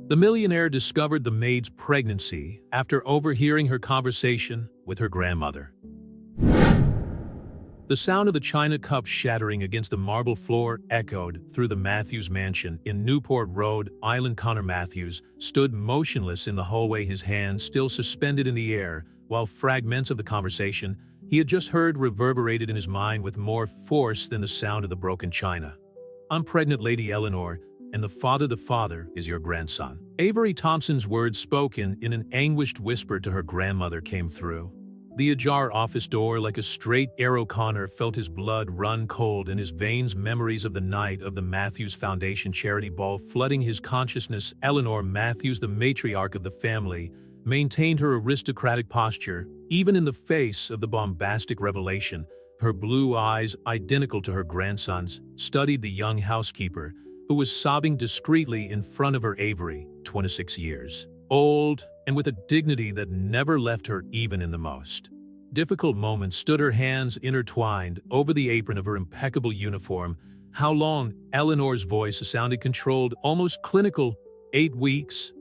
The millionaire discovered the maid's pregnancy after overhearing her conversation with her grandmother. The sound of the china cup shattering against the marble floor echoed through the Matthews mansion in Newport, Rhode Island. Connor Matthews stood motionless in the hallway, his hands still suspended in the air, while fragments of the conversation he had just heard reverberated in his mind with more force than the sound of the broken china. "I'm pregnant, Lady Eleanor, and the father is your grandson." Avery Thompson's words, spoken in an anguished whisper to her grandmother, came through the ajar office door like a straight arrow. Connor felt his blood run cold in his veins, memories of the night of the Matthews Foundation charity ball flooding his consciousness. Eleanor Matthews, the matriarch of the family, maintained her aristocratic posture, even in the face of the bombastic revelation. Her blue eyes, identical to her grandson's, studied the young housekeeper, who was sobbing discreetly in front of her. Avery, 26 years old, and with a dignity that never left her even in the most difficult moments, stood, her hands intertwined over the apron of her impeccable uniform. "How long?" Eleanor's voice sounded controlled, almost clinical. "8 weeks."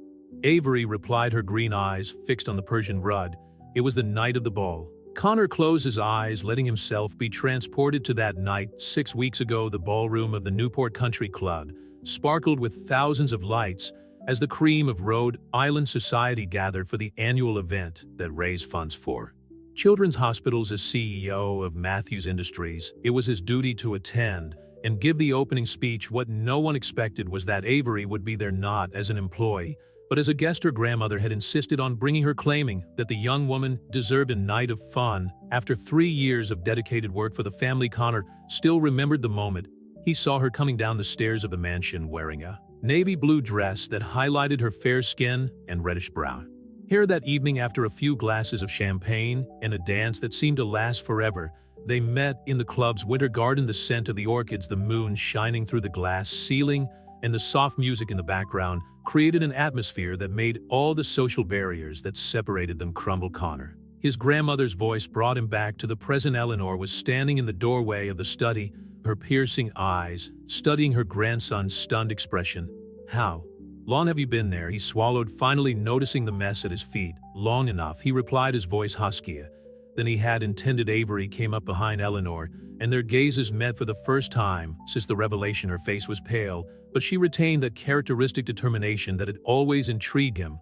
Avery replied, her green eyes fixed on the Persian rug. It was the night of the ball. Connor closed his eyes, letting himself be transported to that night 6 weeks ago. The ballroom of the Newport Country Club sparkled with thousands of lights as the cream of Rhode Island society gathered for the annual event that raised funds for Children's Hospitals. As CEO of Matthews Industries, it was his duty to attend and give the opening speech. What no one expected was that Avery would be there, not as an employee, but as a guest. Her grandmother had insisted on bringing her, claiming that the young woman deserved a night of fun. After 3 years of dedicated work for the family, Connor still remembered the moment he saw her coming down the stairs of the mansion wearing a navy blue dress that highlighted her fair skin and reddish brown hair. That evening, after a few glasses of champagne and a dance that seemed to last forever, they met in the club's winter garden. The scent of the orchids, the moon shining through the glass ceiling, and the soft music in the background created an atmosphere that made all the social barriers that separated them crumble. Connor, his grandmother's voice brought him back to the present. Eleanor was standing in the doorway of the study, her piercing eyes studying her grandson's stunned expression. "How long have you been there?" he swallowed, finally noticing the mess at his feet. "Long enough," he replied, his voice huskier than he had intended. Avery came up behind Eleanor, and their gazes met for the first time since the revelation. Her face was pale, but she retained that characteristic determination that had always intrigued him.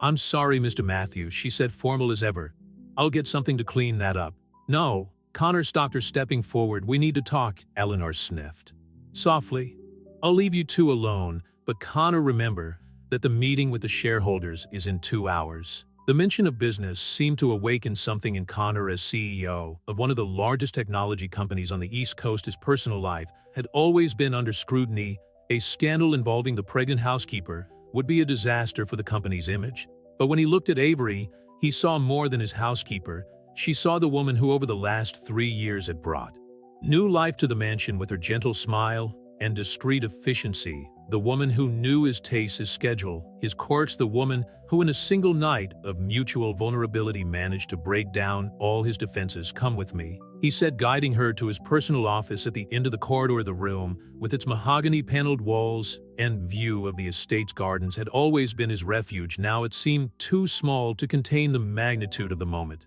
"I'm sorry, Mr. Matthews," she said, formal as ever. "I'll get something to clean that up." "No." Connor stopped her, stepping forward. "We need to talk," Eleanor sniffed softly. "I'll leave you two alone." But Connor, remember that the meeting with the shareholders is in 2 hours. The mention of business seemed to awaken something in Connor. As CEO of one of the largest technology companies on the East Coast, his personal life had always been under scrutiny. A scandal involving the pregnant housekeeper would be a disaster for the company's image. But when he looked at Avery, he saw more than his housekeeper. She saw the woman who over the last 3 years had brought new life to the mansion with her gentle smile and discreet efficiency. The woman who knew his taste, his schedule, his quirks. The woman who in a single night of mutual vulnerability managed to break down all his defenses. "Come with me," he said, guiding her to his personal office at the end of the corridor. The room, with its mahogany-paneled walls and view of the estate's gardens, had always been his refuge. Now it seemed too small to contain the magnitude of the moment.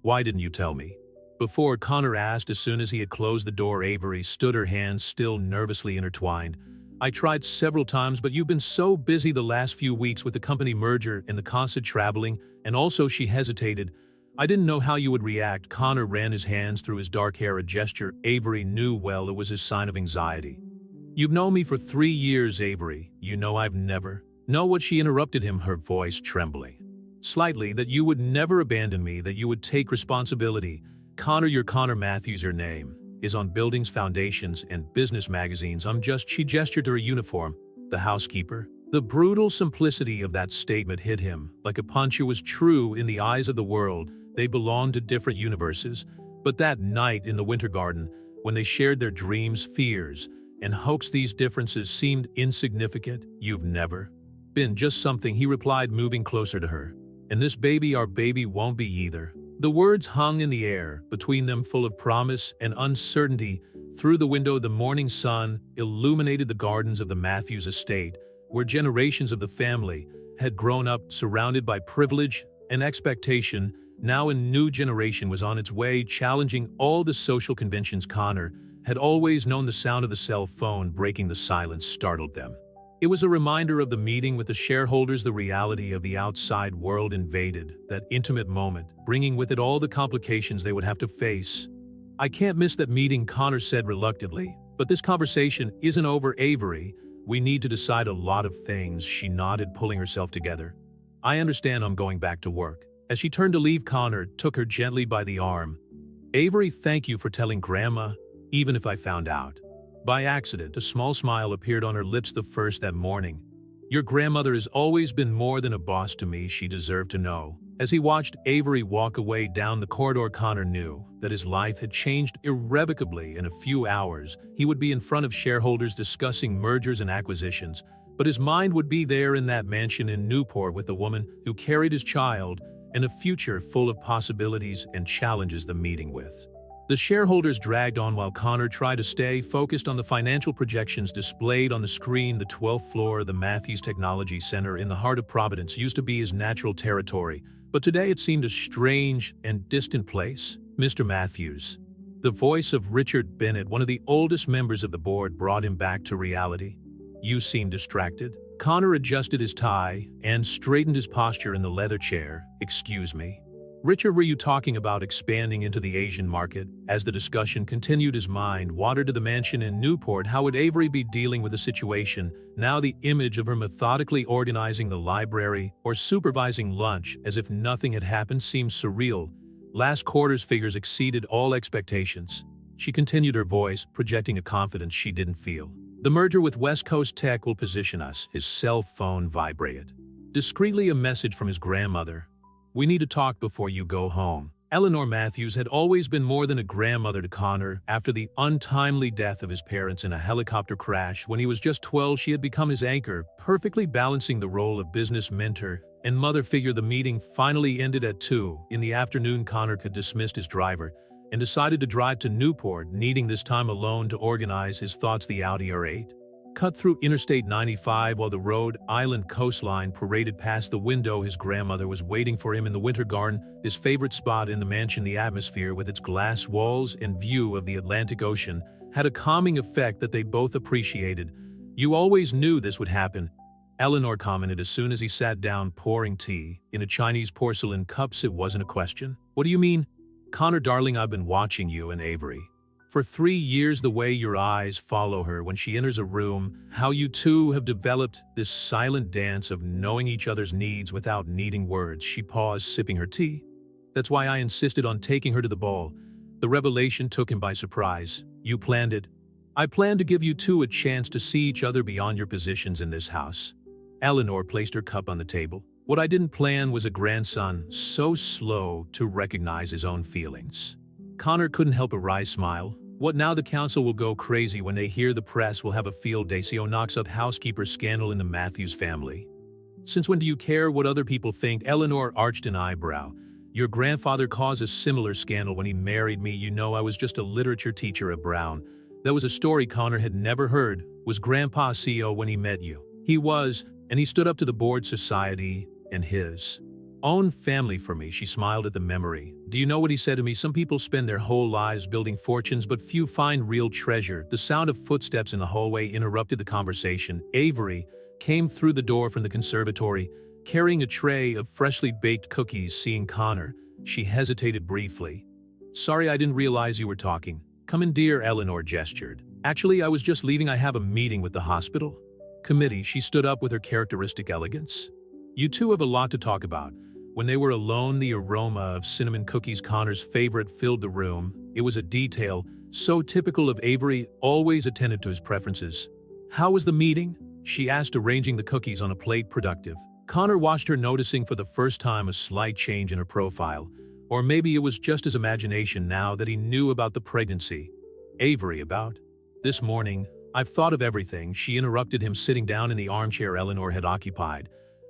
"Why didn't you tell me before?" Connor asked as soon as he had closed the door. Avery stood, her hands still nervously intertwined. "I tried several times, but you've been so busy the last few weeks with the company merger and the constant traveling, and also," she hesitated, "I didn't know how you would react." Connor ran his hands through his dark hair, a gesture Avery knew well it was his sign of anxiety. "You've known me for 3 years, Avery. You know I've never..." "Know what?" she interrupted him, her voice trembling slightly. "That you would never abandon me, that you would take responsibility." "Connor, you're Connor Matthews. Your name is on buildings, foundations, and business magazines. She gestured to her uniform. "The housekeeper." The brutal simplicity of that statement hit him like a punch. It was true in the eyes of the world. They belonged to different universes. But that night in the winter garden, when they shared their dreams, fears, and hopes, these differences seemed insignificant. "You've never been just something," he replied, moving closer to her. "And this baby, our baby, won't be either." The words hung in the air between them, full of promise and uncertainty. Through the window, the morning sun illuminated the gardens of the Matthews estate, where generations of the family had grown up surrounded by privilege and expectation. Now a new generation was on its way, challenging all the social conventions. Connor had always known the sound of the cell phone breaking the silence startled them. It was a reminder of the meeting with the shareholders. The reality of the outside world invaded that intimate moment, bringing with it all the complications they would have to face. "I can't miss that meeting," Connor said reluctantly. "But this conversation isn't over, Avery. We need to decide a lot of things." She nodded, pulling herself together. "I understand. I'm going back to work." As she turned to leave, Connor took her gently by the arm. "Avery, thank you for telling Grandma, even if I found out by accident." A small smile appeared on her lips the first that morning. "Your grandmother has always been more than a boss to me. She deserved to know." As he watched Avery walk away down the corridor, Connor knew that his life had changed irrevocably. In a few hours, he would be in front of shareholders discussing mergers and acquisitions, but his mind would be there in that mansion in Newport with the woman who carried his child, and a future full of possibilities and challenges. The meeting with the shareholders dragged on while Connor tried to stay focused on the financial projections displayed on the screen. The 12th floor of the Maid'S Technology Center in the heart of Providence used to be his natural territory, but today it seemed a strange and distant place. "Mr. Matthews." The voice of Richard Bennett, one of the oldest members of the board, brought him back to reality. "You seem distracted." Connor adjusted his tie and straightened his posture in the leather chair. "Excuse me, Richard, were you talking about expanding into the Asian market?" As the discussion continued, his mind wandered to the mansion in Newport. How would Avery be dealing with the situation? Now the image of her methodically organizing the library or supervising lunch as if nothing had happened seemed surreal. Last quarter's figures exceeded all expectations. She continued, her voice projecting a confidence she didn't feel. "The merger with West Coast Tech will position us." His cell phone vibrated. Discreetly, a message from his grandmother. "We need to talk before you go home." Eleanor Matthews had always been more than a grandmother to Connor. After the untimely death of his parents in a helicopter crash when he was just 12, she had become his anchor, perfectly balancing the role of business mentor and mother figure. The meeting finally ended at 2 in the afternoon. Connor had dismissed his driver and decided to drive to Newport, needing this time alone to organize his thoughts. The Audi R8 cut through Interstate 95 while the Rhode Island coastline paraded past the window. His grandmother was waiting for him in the Winter Garden, his favorite spot in the mansion. The atmosphere, with its glass walls and view of the Atlantic Ocean, had a calming effect that they both appreciated. "You always knew this would happen," Eleanor commented as soon as he sat down, pouring tea in a Chinese porcelain cups. "It wasn't a question." "What do you mean?" "Connor, darling, I've been watching you and Avery for 3 years. The way your eyes follow her when she enters a room, how you two have developed this silent dance of knowing each other's needs without needing words." She paused, sipping her tea. "That's why I insisted on taking her to the ball." The revelation took him by surprise. "You planned it?" "I planned to give you two a chance to see each other beyond your positions in this house." Eleanor placed her cup on the table. "What I didn't plan was a grandson so slow to recognize his own feelings." Connor couldn't help a wry smile. "What now? The council will go crazy when they hear the press will have a field day. CO knocks up housekeeper scandal in the Matthews family." "Since when do you care what other people think?" Eleanor arched an eyebrow. "Your grandfather caused a similar scandal when he married me. You know, I was just a literature teacher at Brown." That was a story Connor had never heard. "Was Grandpa CO when he met you?" "He was, and he stood up to the board, society, and his own family for me." She smiled at the memory. "Do you know what he said to me? Some people spend their whole lives building fortunes, but few find real treasure." The sound of footsteps in the hallway interrupted the conversation. Avery came through the door from the conservatory, carrying a tray of freshly baked cookies. Seeing Connor, she hesitated briefly. "Sorry, I didn't realize you were talking." "Come in, dear," Eleanor gestured. "Actually, I was just leaving. I have a meeting with the hospital committee." She stood up with her characteristic elegance. "You two have a lot to talk about." When they were alone, the aroma of cinnamon cookies, Connor's favorite, filled the room. It was a detail so typical of Avery, always attentive to his preferences. "How was the meeting?" she asked, arranging the cookies on a plate. "Productive." Connor watched her, noticing for the first time a slight change in her profile. Or maybe it was just his imagination now that he knew about the pregnancy. "Avery, about this morning, I've thought of everything," she interrupted him, sitting down in the armchair Eleanor had occupied.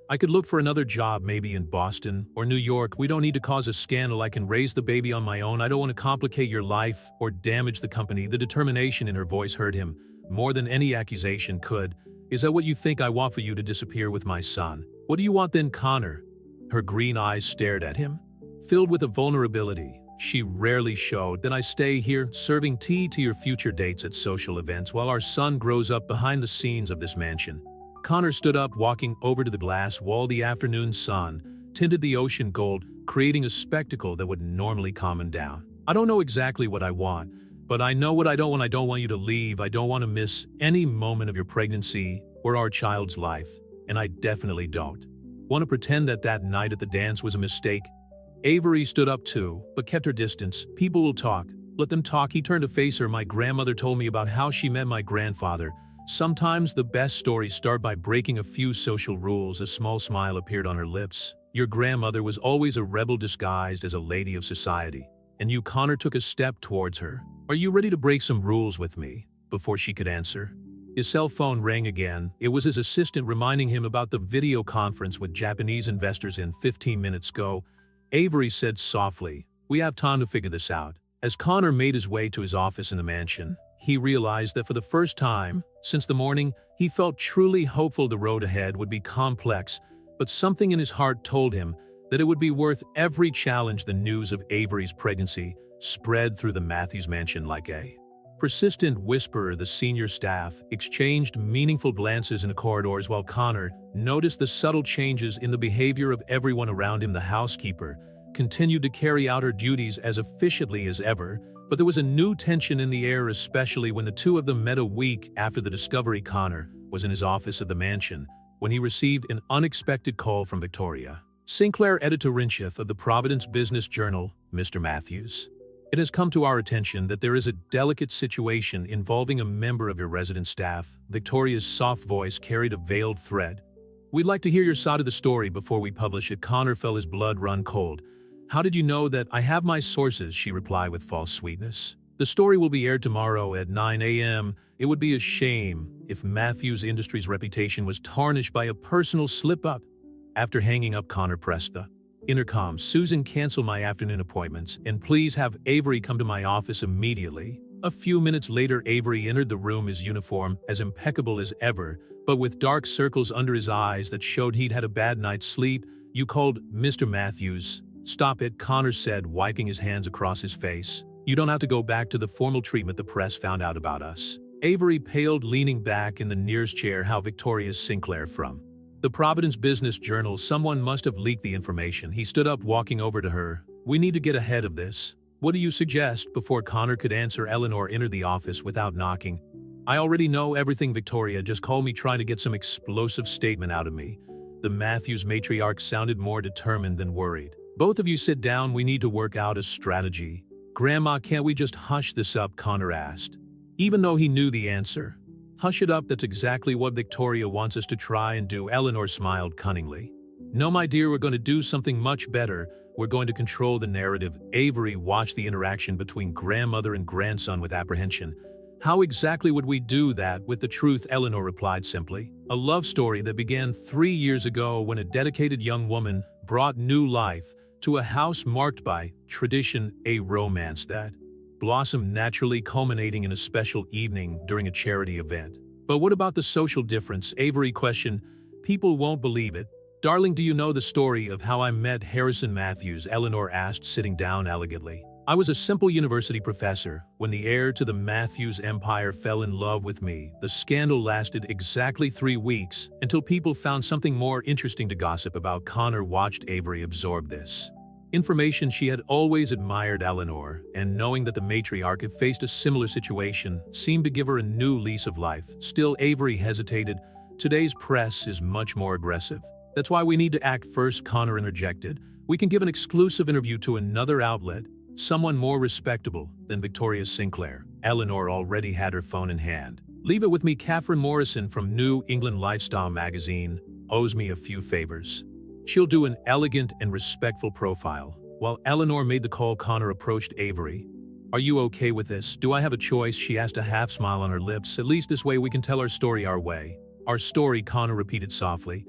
"I could look for another job, maybe in Boston or New York. We don't need to cause a scandal. I can raise the baby on my own. I don't want to complicate your life or damage the company." The determination in her voice hurt him more than any accusation could. Is that what you think I want for you to disappear with my son? What do you want then, Connor? Her green eyes stared at him, filled with a vulnerability she rarely showed. Then I stay here, serving tea to your future dates at social events while our son grows up behind the scenes of this mansion. Connor stood up, walking over to the glass wall. The afternoon sun tinted the ocean gold, creating a spectacle that would normally calm him down. I don't know exactly what I want, but I know what I don't want. I don't want you to leave. I don't want to miss any moment of your pregnancy or our child's life. And I definitely don't want to pretend that that night at the dance was a mistake. Avery stood up too, but kept her distance. People will talk. Let them talk. He turned to face her. My grandmother told me about how she met my grandfather. Sometimes the best stories start by breaking a few social rules. A small smile appeared on her lips. Your grandmother was always a rebel disguised as a lady of society. And you, Connor, took a step towards her. Are you ready to break some rules with me? Before she could answer, his cell phone rang again. It was his assistant reminding him about the video conference with Japanese investors in 15 minutes ago. Avery said softly, "We have time to figure this out." As Connor made his way to his office in the mansion, he realized that for the first time since the morning, he felt truly hopeful. The road ahead would be complex, but something in his heart told him that it would be worth every challenge. The news of Avery's pregnancy spread through the Maid'S mansion like a persistent whisper. The senior staff exchanged meaningful glances in the corridors while Connor noticed the subtle changes in the behavior of everyone around him. The housekeeper continued to carry out her duties as efficiently as ever, but there was a new tension in the air, especially when the two of them met a week after the discovery. Connor was in his office at the mansion when he received an unexpected call from Victoria Sinclair, editor-in-chief of the Providence Business Journal. "Mr. Maid'S, it has come to our attention that there is a delicate situation involving a member of your resident staff." Victoria's soft voice carried a veiled threat. "We'd like to hear your side of the story before we publish it." Connor felt his blood run cold. "How did you know that?" "I have my sources," she replied with false sweetness. "The story will be aired tomorrow at 9 a.m. It would be a shame if Maid'S Industries' reputation was tarnished by a personal slip-up." After hanging up, Connor pressed the intercom. "Susan, cancel my afternoon appointments, and please have Avery come to my office immediately." A few minutes later, Avery entered the room, his uniform as impeccable as ever, but with dark circles under his eyes that showed he'd had a bad night's sleep. "You called, Mr. Maid'S?" "Stop it," Connor said, wiping his hands across his face. "You don't have to go back to the formal treatment the press found out about us." Avery paled, leaning back in the nearest chair. "How?" "Victoria Sinclair from the Providence Business Journal. Someone must have leaked the information." He stood up, walking over to her. "We need to get ahead of this." "What do you suggest?" Before Connor could answer, Eleanor entered the office without knocking. "I already know everything, Victoria. Just called me trying to get some explosive statement out of me." The Maid'S matriarch sounded more determined than worried. "Both of you sit down. We need to work out a strategy." "Grandma, can't we just hush this up?" Connor asked, even though he knew the answer. "Hush it up? That's exactly what Victoria wants us to try and do." Eleanor smiled cunningly. "No, my dear, we're going to do something much better. We're going to control the narrative." Avery watched the interaction between grandmother and grandson with apprehension. "How exactly would we do that?" "With the truth," Eleanor replied simply. "A love story that began 3 years ago when a dedicated young woman brought new life to a house marked by tradition, a romance that blossomed naturally, culminating in a special evening during a charity event." "But what about the social difference?" Avery questioned. "People won't believe it." "Darling, do you know the story of how I met Harrison Maid'S?" Eleanor asked, sitting down elegantly. "I was a simple university professor when the heir to the Maid'S empire fell in love with me. The scandal lasted exactly 3 weeks until people found something more interesting to gossip about." Connor watched Avery absorb this information. She had always admired Eleanor, and knowing that the matriarch had faced a similar situation seemed to give her a new lease of life. Still, Avery hesitated. "Today's press is much more aggressive. That's why we need to act first," Connor interjected. "We can give an exclusive interview to another outlet, someone more respectable than Victoria Sinclair." Eleanor already had her phone in hand. "Leave it with me. Catherine Morrison from New England Lifestyle magazine owes me a few favors. She'll do an elegant and respectful profile." While Eleanor made the call, Connor approached Avery. "Are you okay with this? Do I have a choice?" she asked, a half smile on her lips. "At least this way we can tell our story our way." "Our story," Connor repeated softly.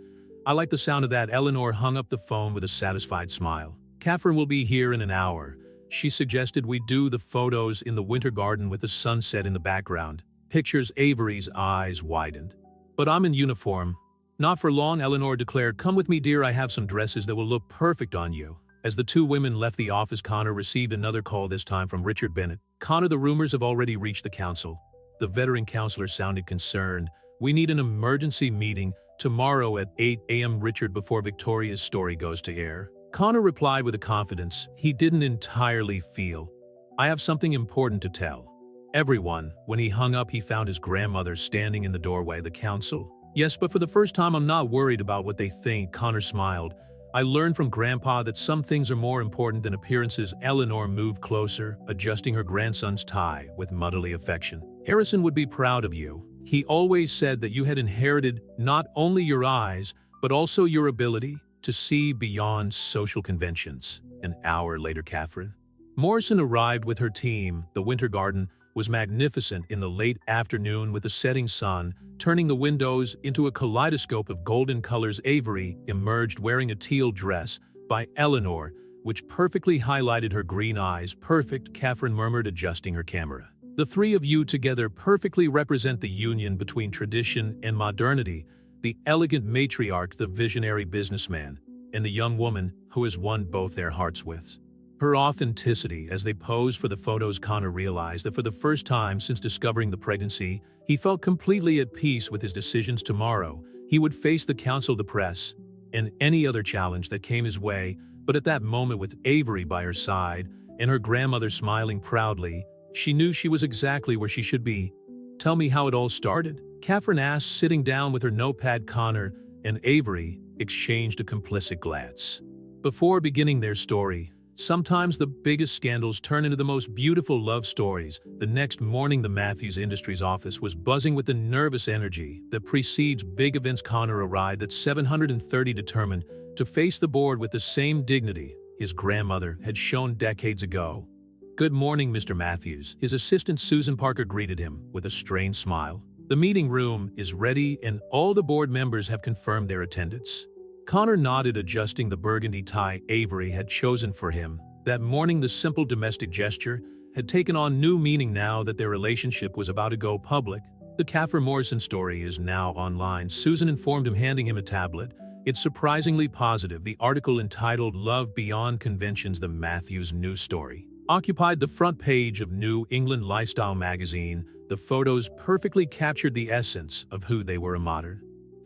"I like the sound of that." Eleanor hung up the phone with a satisfied smile. "Catherine will be here in an hour. She suggested we do the photos in the winter garden with the sunset in the background." Pictures. Avery's eyes widened. But I'm in uniform. Not for long, Eleanor declared. Come with me, dear, I have some dresses that will look perfect on you. As the two women left the office, Connor received another call, this time from Richard Bennett. Connor, the rumors have already reached the council. The veteran counselor sounded concerned. We need an emergency meeting tomorrow at 8 a.m. Richard, before Victoria's story goes to air. Connor replied with a confidence he didn't entirely feel. I have something important to tell everyone. When he hung up, he found his grandmother standing in the doorway. The council? Yes, but for the first time I'm not worried about what they think. Connor smiled. I learned from Grandpa that some things are more important than appearances. Eleanor moved closer, adjusting her grandson's tie with motherly affection. Harrison would be proud of you. He always said that you had inherited not only your eyes, but also your ability to see beyond social conventions. An hour later, Catherine Morrison arrived with her team. The winter garden was magnificent in the late afternoon, with the setting sun turning the windows into a kaleidoscope of golden colors. Avery emerged wearing a teal dress by Eleanor, which perfectly highlighted her green eyes. Perfect, Catherine murmured, adjusting her camera. The three of you together perfectly represent the union between tradition and modernity, the elegant matriarch, the visionary businessman, and the young woman who has won both their hearts with her authenticity. As they posed for the photos, Connor realized that for the first time since discovering the pregnancy, he felt completely at peace with his decisions. Tomorrow, he would face the council, the press, and any other challenge that came his way. But at that moment, with Avery by her side and her grandmother smiling proudly, she knew she was exactly where she should be. Tell me how it all started, Catherine asked, sitting down with her notepad. Connor and Avery exchanged a complicit glance. Before beginning their story, sometimes the biggest scandals turn into the most beautiful love stories. The next morning, the Matthews Industries office was buzzing with the nervous energy that precedes big events. Connor arrived at 730, determined to face the board with the same dignity his grandmother had shown decades ago. Good morning, Mr. Matthews. His assistant Susan Parker greeted him with a strained smile. The meeting room is ready and all the board members have confirmed their attendance. Connor nodded, adjusting the burgundy tie Avery had chosen for him. That morning, the simple domestic gesture had taken on new meaning now that their relationship was about to go public. The Catherine Morrison story is now online, Susan informed him, handing him a tablet. It's surprisingly positive. The article, entitled Love Beyond Conventions, the Matthews news story, occupied the front page of New England Lifestyle magazine. The photos perfectly captured the essence of who they were: a modern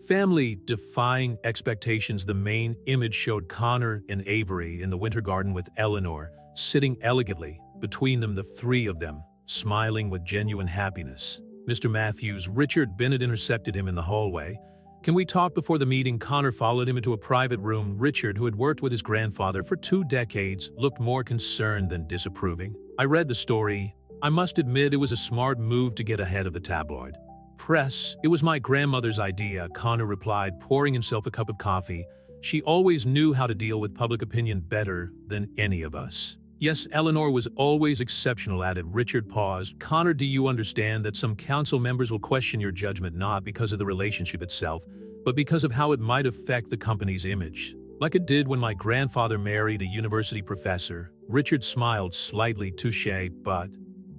family defying expectations. The main image showed Connor and Avery in the winter garden with Eleanor sitting elegantly between them, the three of them smiling with genuine happiness. Mr. Matthews, Richard Bennett intercepted him in the hallway. Can we talk before the meeting? Connor followed him into a private room. Richard, who had worked with his grandfather for 2 decades, looked more concerned than disapproving. I read the story. I must admit it was a smart move to get ahead of the tabloid press. It was my grandmother's idea, Connor replied, pouring himself a cup of coffee. She always knew how to deal with public opinion better than any of us. Yes, Eleanor was always exceptional at it. Richard paused. Connor, do you understand that some council members will question your judgment not because of the relationship itself, but because of how it might affect the company's image? Like it did when my grandfather married a university professor. Richard smiled slightly. Touché, but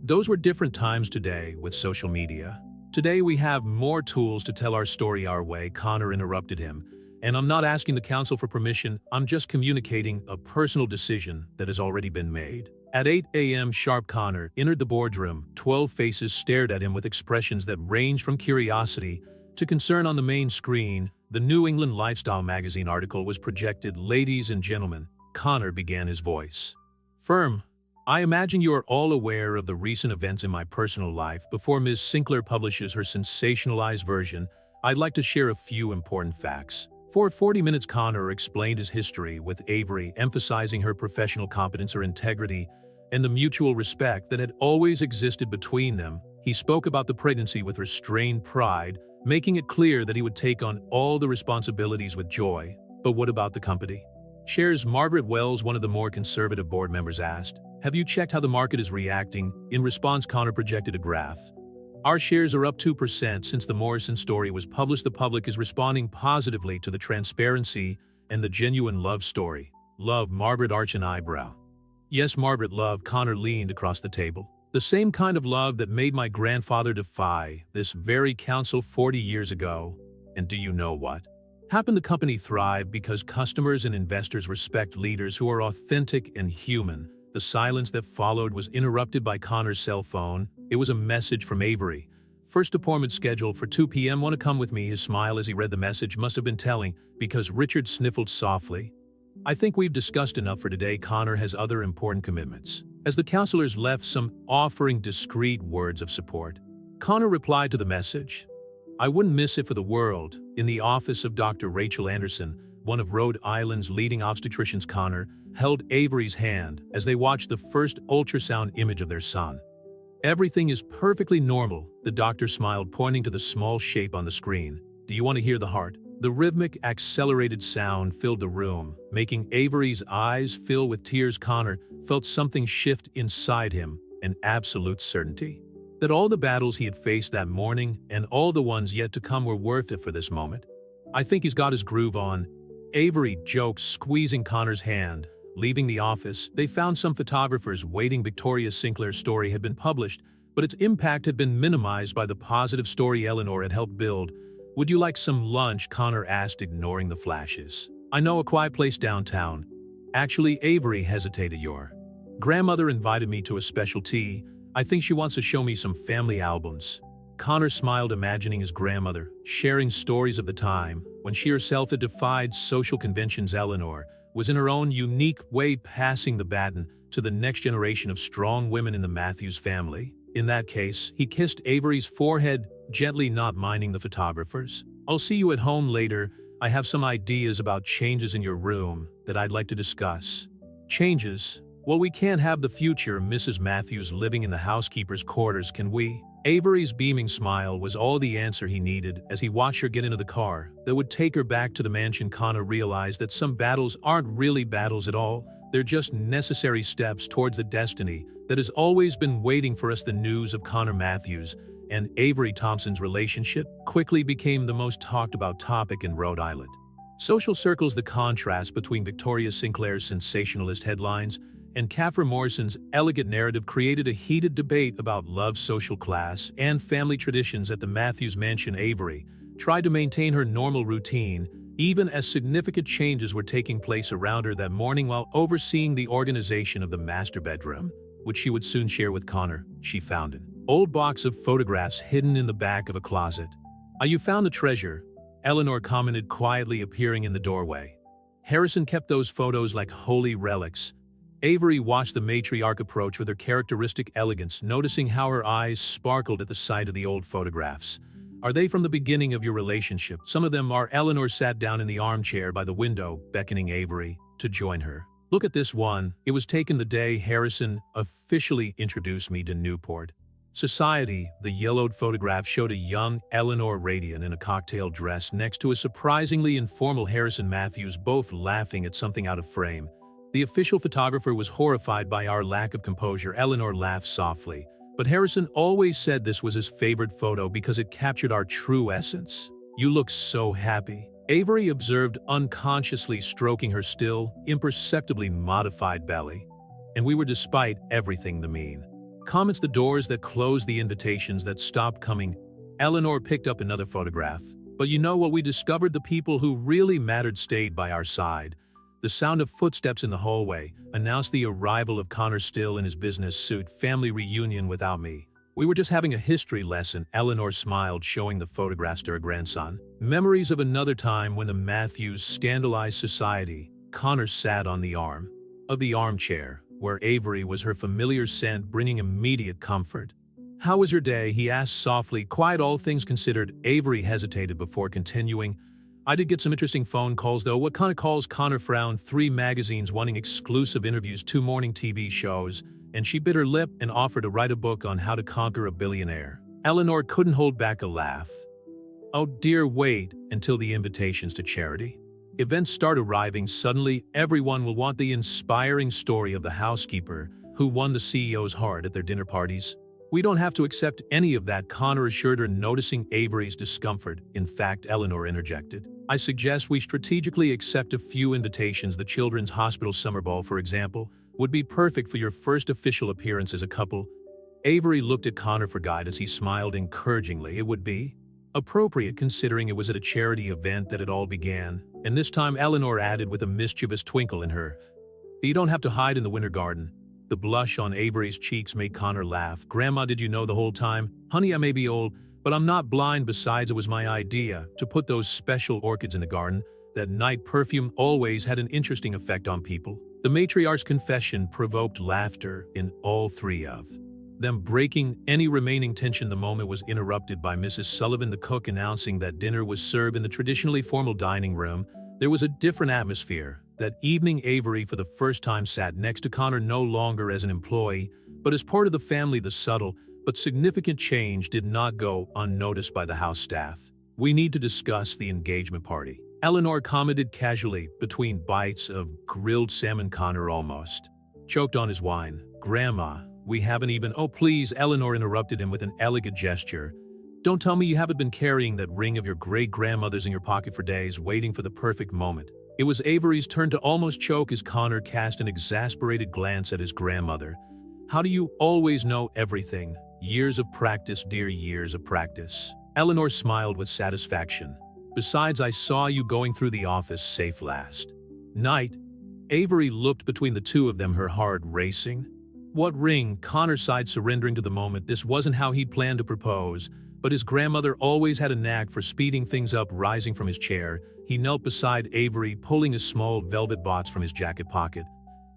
those were different times. Today, with social media, today we have more tools to tell our story our way. Connor interrupted him. And I'm not asking the council for permission, I'm just communicating a personal decision that has already been made. At 8 a.m. sharp, Connor entered the boardroom. 12 faces stared at him with expressions that ranged from curiosity to concern. On the main screen, the New England Lifestyle magazine article was projected. Ladies and gentlemen, Connor began, his voice firm. I imagine you are all aware of the recent events in my personal life. Before Ms. Sinclair publishes her sensationalized version, I'd like to share a few important facts. For 40 minutes, Connor explained his history with Avery, emphasizing her professional competence, her integrity, and the mutual respect that had always existed between them. He spoke about the pregnancy with restrained pride, making it clear that he would take on all the responsibilities with joy. But what about the company shares? Margaret Wells, one of the more conservative board members, asked. Have you checked how the market is reacting? In response, Connor projected a graph. Our shares are up 2% since the Morrison story was published. The public is responding positively to the transparency and the genuine love story. Love? Margaret arched an eyebrow. Yes, Margaret, love. Connor leaned across the table. The same kind of love that made my grandfather defy this very council 40 years ago. And do you know what happened? The company thrived because customers and investors respect leaders who are authentic and human. The silence that followed was interrupted by Connor's cell phone. It was a message from Avery. First appointment scheduled for 2 p.m. Want to come with me? His smile as he read the message must have been telling, because Richard sniffled softly. I think we've discussed enough for today. Connor has other important commitments. As the counselors left, some offering discreet words of support, Connor replied to the message. I wouldn't miss it for the world. In the office of Dr. Rachel Anderson, one of Rhode Island's leading obstetricians, Connor held Avery's hand as they watched the first ultrasound image of their son. Everything is perfectly normal, the doctor smiled, pointing to the small shape on the screen. Do you want to hear the heart? The rhythmic, accelerated sound filled the room, making Avery's eyes fill with tears. Connor felt something shift inside him, an absolute certainty that all the battles he had faced that morning and all the ones yet to come were worth it for this moment. I think he's got his groove on, Avery joked, squeezing Connor's hand. Leaving the office, they found some photographers waiting. Victoria Sinclair's story had been published, but its impact had been minimized by the positive story Eleanor had helped build. Would you like some lunch? Connor asked, ignoring the flashes. I know a quiet place downtown. Actually, Avery hesitated. Your grandmother invited me to a special tea. I think she wants to show me some family albums. Connor smiled, imagining his grandmother sharing stories of the time when she herself had defied social conventions. Eleanor was in her own unique way passing the baton to the next generation of strong women in the Matthews family. In that case, he kissed Avery's forehead, gently, not minding the photographers. I'll see you at home later. I have some ideas about changes in your room that I'd like to discuss. Changes? Well, we can't have the future Mrs. Matthews living in the housekeeper's quarters, can we? Avery's beaming smile was all the answer he needed as he watched her get into the car that would take her back to the mansion. Connor realized that some battles aren't really battles at all. They're just necessary steps towards the destiny that has always been waiting for us. The news of Connor Matthews and Avery Thompson's relationship quickly became the most talked about topic in Rhode Island social circles. The contrast between Victoria Sinclair's sensationalist headlines and Kafra Morrison's elegant narrative created a heated debate about love, social class, and family traditions at the Matthews mansion. Avery tried to maintain her normal routine, even as significant changes were taking place around her that morning. While overseeing the organization of the master bedroom, which she would soon share with Connor, she found an old box of photographs hidden in the back of a closet. You found a treasure, Eleanor commented quietly, appearing in the doorway. Harrison kept those photos like holy relics. Avery watched the matriarch approach with her characteristic elegance, noticing how her eyes sparkled at the sight of the old photographs. Are they from the beginning of your relationship? Some of them are. Eleanor sat down in the armchair by the window, beckoning Avery to join her. Look at this one. It was taken the day Harrison officially introduced me to Newport society. The yellowed photograph showed a young Eleanor radiant in a cocktail dress next to a surprisingly informal Harrison Matthews, both laughing at something out of frame. The official photographer was horrified by our lack of composure. Eleanor laughed softly, but Harrison always said this was his favorite photo because it captured our true essence. You look so happy, Avery observed, unconsciously stroking her still, imperceptibly modified belly. And we were, despite everything, the mean comments, the doors that closed, the invitations that stopped coming. Eleanor picked up another photograph. But you know what we discovered? The people who really mattered stayed by our side. The sound of footsteps in the hallway announced the arrival of Connor, still in his business suit. Family reunion without me. We were just having a history lesson. Eleanor smiled, showing the photographs to her grandson. Memories of another time when the Matthews scandalized society. Connor sat on the arm of the armchair, where Avery was her familiar scent, bringing immediate comfort. How was your day? He asked softly. Quiet, all things considered. Avery hesitated before continuing. I did get some interesting phone calls, though. What kind of calls? Connor frowned. 3 magazines wanting exclusive interviews, 2 morning TV shows, and she bit her lip and offered to write a book on how to conquer a billionaire. Eleanor couldn't hold back a laugh. Oh dear, wait until the invitations to charity events start arriving. Suddenly, everyone will want the inspiring story of the housekeeper who won the CEO's heart at their dinner parties. We don't have to accept any of that, Connor assured her, noticing Avery's discomfort. In fact, Eleanor interjected, I suggest we strategically accept a few invitations. The Children's Hospital Summer Ball, for example, would be perfect for your first official appearance as a couple. Avery looked at Connor for guidance. He smiled encouragingly. It would be? Appropriate considering it was at a charity event that it all began, and this time Eleanor added with a mischievous twinkle in her. You don't have to hide in the winter garden. The blush on Avery's cheeks made Connor laugh. Grandma, did you know the whole time? Honey, I may be old, but I'm not blind. Besides, it was my idea to put those special orchids in the garden. That night perfume always had an interesting effect on people. The matriarch's confession provoked laughter in all three of them, breaking any remaining tension. The moment was interrupted by Mrs. Sullivan, the cook, announcing that dinner was served in the traditionally formal dining room. There was a different atmosphere. That evening, Avery for the first time sat next to Connor, no longer as an employee, but as part of the family. The subtle but significant change did not go unnoticed by the house staff. We need to discuss the engagement party, Eleanor commented casually between bites of grilled salmon. Connor almost choked on his wine. Grandma, we haven't even— Oh, please, Eleanor interrupted him with an elegant gesture. Don't tell me you haven't been carrying that ring of your great-grandmother's in your pocket for days, waiting for the perfect moment. It was Avery's turn to almost choke as Connor cast an exasperated glance at his grandmother. How do you always know everything? Years of practice, dear, years of practice. Eleanor smiled with satisfaction. Besides, I saw you going through the office safe last night. Avery looked between the two of them, her heart racing. What ring? Connor sighed, surrendering to the moment. This wasn't how he'd planned to propose, but his grandmother always had a knack for speeding things up. Rising from his chair, he knelt beside Avery, pulling a small velvet box from his jacket pocket.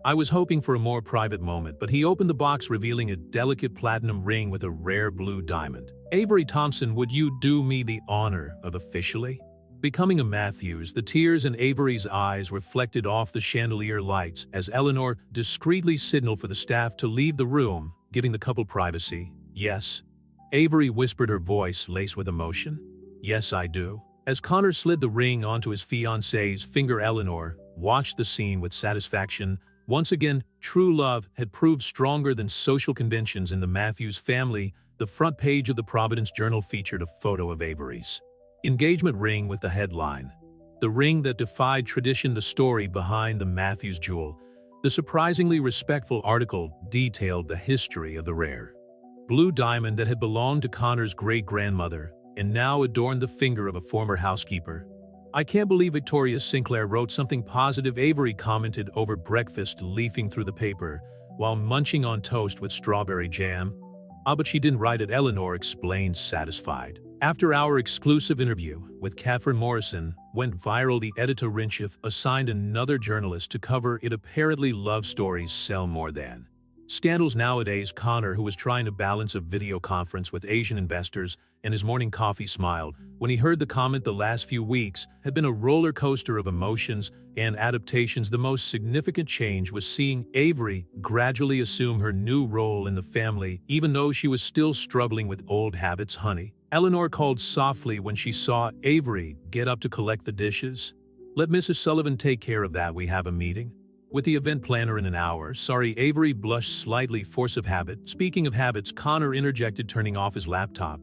I was hoping for a more private moment, but he opened the box, revealing a delicate platinum ring with a rare blue diamond. Avery Thompson, would you do me the honor of officially becoming a Matthews? The tears in Avery's eyes reflected off the chandelier lights as Eleanor discreetly signaled for the staff to leave the room, giving the couple privacy. Yes, Avery whispered, her voice laced with emotion. Yes, I do. As Connor slid the ring onto his fiancée's finger, Eleanor watched the scene with satisfaction. Once again, true love had proved stronger than social conventions in the Matthews family. The front page of the Providence Journal featured a photo of Avery's engagement ring with the headline, "The ring that defied tradition, the story behind the Matthews jewel." The surprisingly respectful article detailed the history of the rare blue diamond that had belonged to Connor's great-grandmother and now adorned the finger of a former housekeeper. I can't believe Victoria Sinclair wrote something positive, Avery commented over breakfast, leafing through the paper while munching on toast with strawberry jam. But she didn't write it, Eleanor explained, satisfied. After our exclusive interview with Catherine Morrison went viral, the editor-in-chief assigned another journalist to cover it. Apparently, love stories sell more than scandals nowadays. Connor, who was trying to balance a video conference with Asian investors and his morning coffee, smiled when he heard the comment. The last few weeks had been a roller coaster of emotions and adaptations. The most significant change was seeing Avery gradually assume her new role in the family, even though she was still struggling with old habits. Honey, Eleanor called softly when she saw Avery get up to collect the dishes. Let Mrs. Sullivan take care of that. We have a meeting with the event planner in an hour. Sorry, Avery blushed slightly, force of habit. Speaking of habits, Connor interjected, turning off his laptop.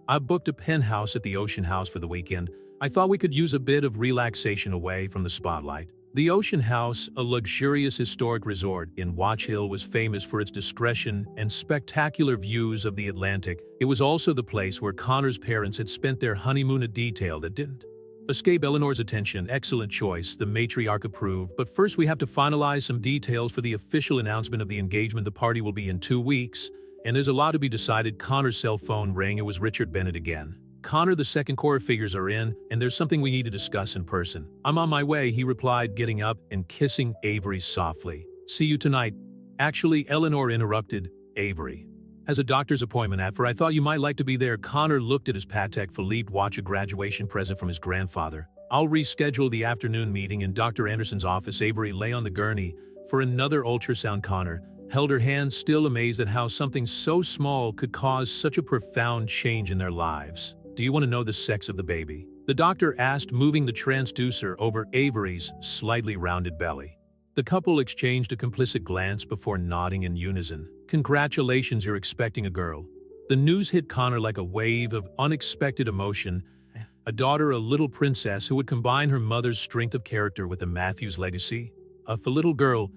I booked a penthouse at the Ocean House for the weekend. I thought we could use a bit of relaxation away from the spotlight. The Ocean House, a luxurious historic resort in Watch Hill, was famous for its discretion and spectacular views of the Atlantic. It was also the place where Connor's parents had spent their honeymoon, a detail that didn't escape Eleanor's attention. Excellent choice, the matriarch approved, but first we have to finalize some details for the official announcement of the engagement. The party will be in 2 weeks, and there's a lot to be decided. Connor's cell phone rang. It was Richard Bennett again. Connor, the second core figures are in, and there's something we need to discuss in person. I'm on my way, he replied, getting up and kissing Avery softly. See you tonight. Actually, Eleanor interrupted, Avery has a doctor's appointment at 4. I thought you might like to be there. Connor looked at his Patek Philippe watch, a graduation present from his grandfather. I'll reschedule the afternoon meeting in Dr. Anderson's office. Avery lay on the gurney for another ultrasound. Connor held her hand, still amazed at how something so small could cause such a profound change in their lives. Do you want to know the sex of the baby? The doctor asked, moving the transducer over Avery's slightly rounded belly. The couple exchanged a complicit glance before nodding in unison. Congratulations, you're expecting a girl. The news hit Connor like a wave of unexpected emotion. A daughter, a little princess who would combine her mother's strength of character with a Matthews legacy. A little girl,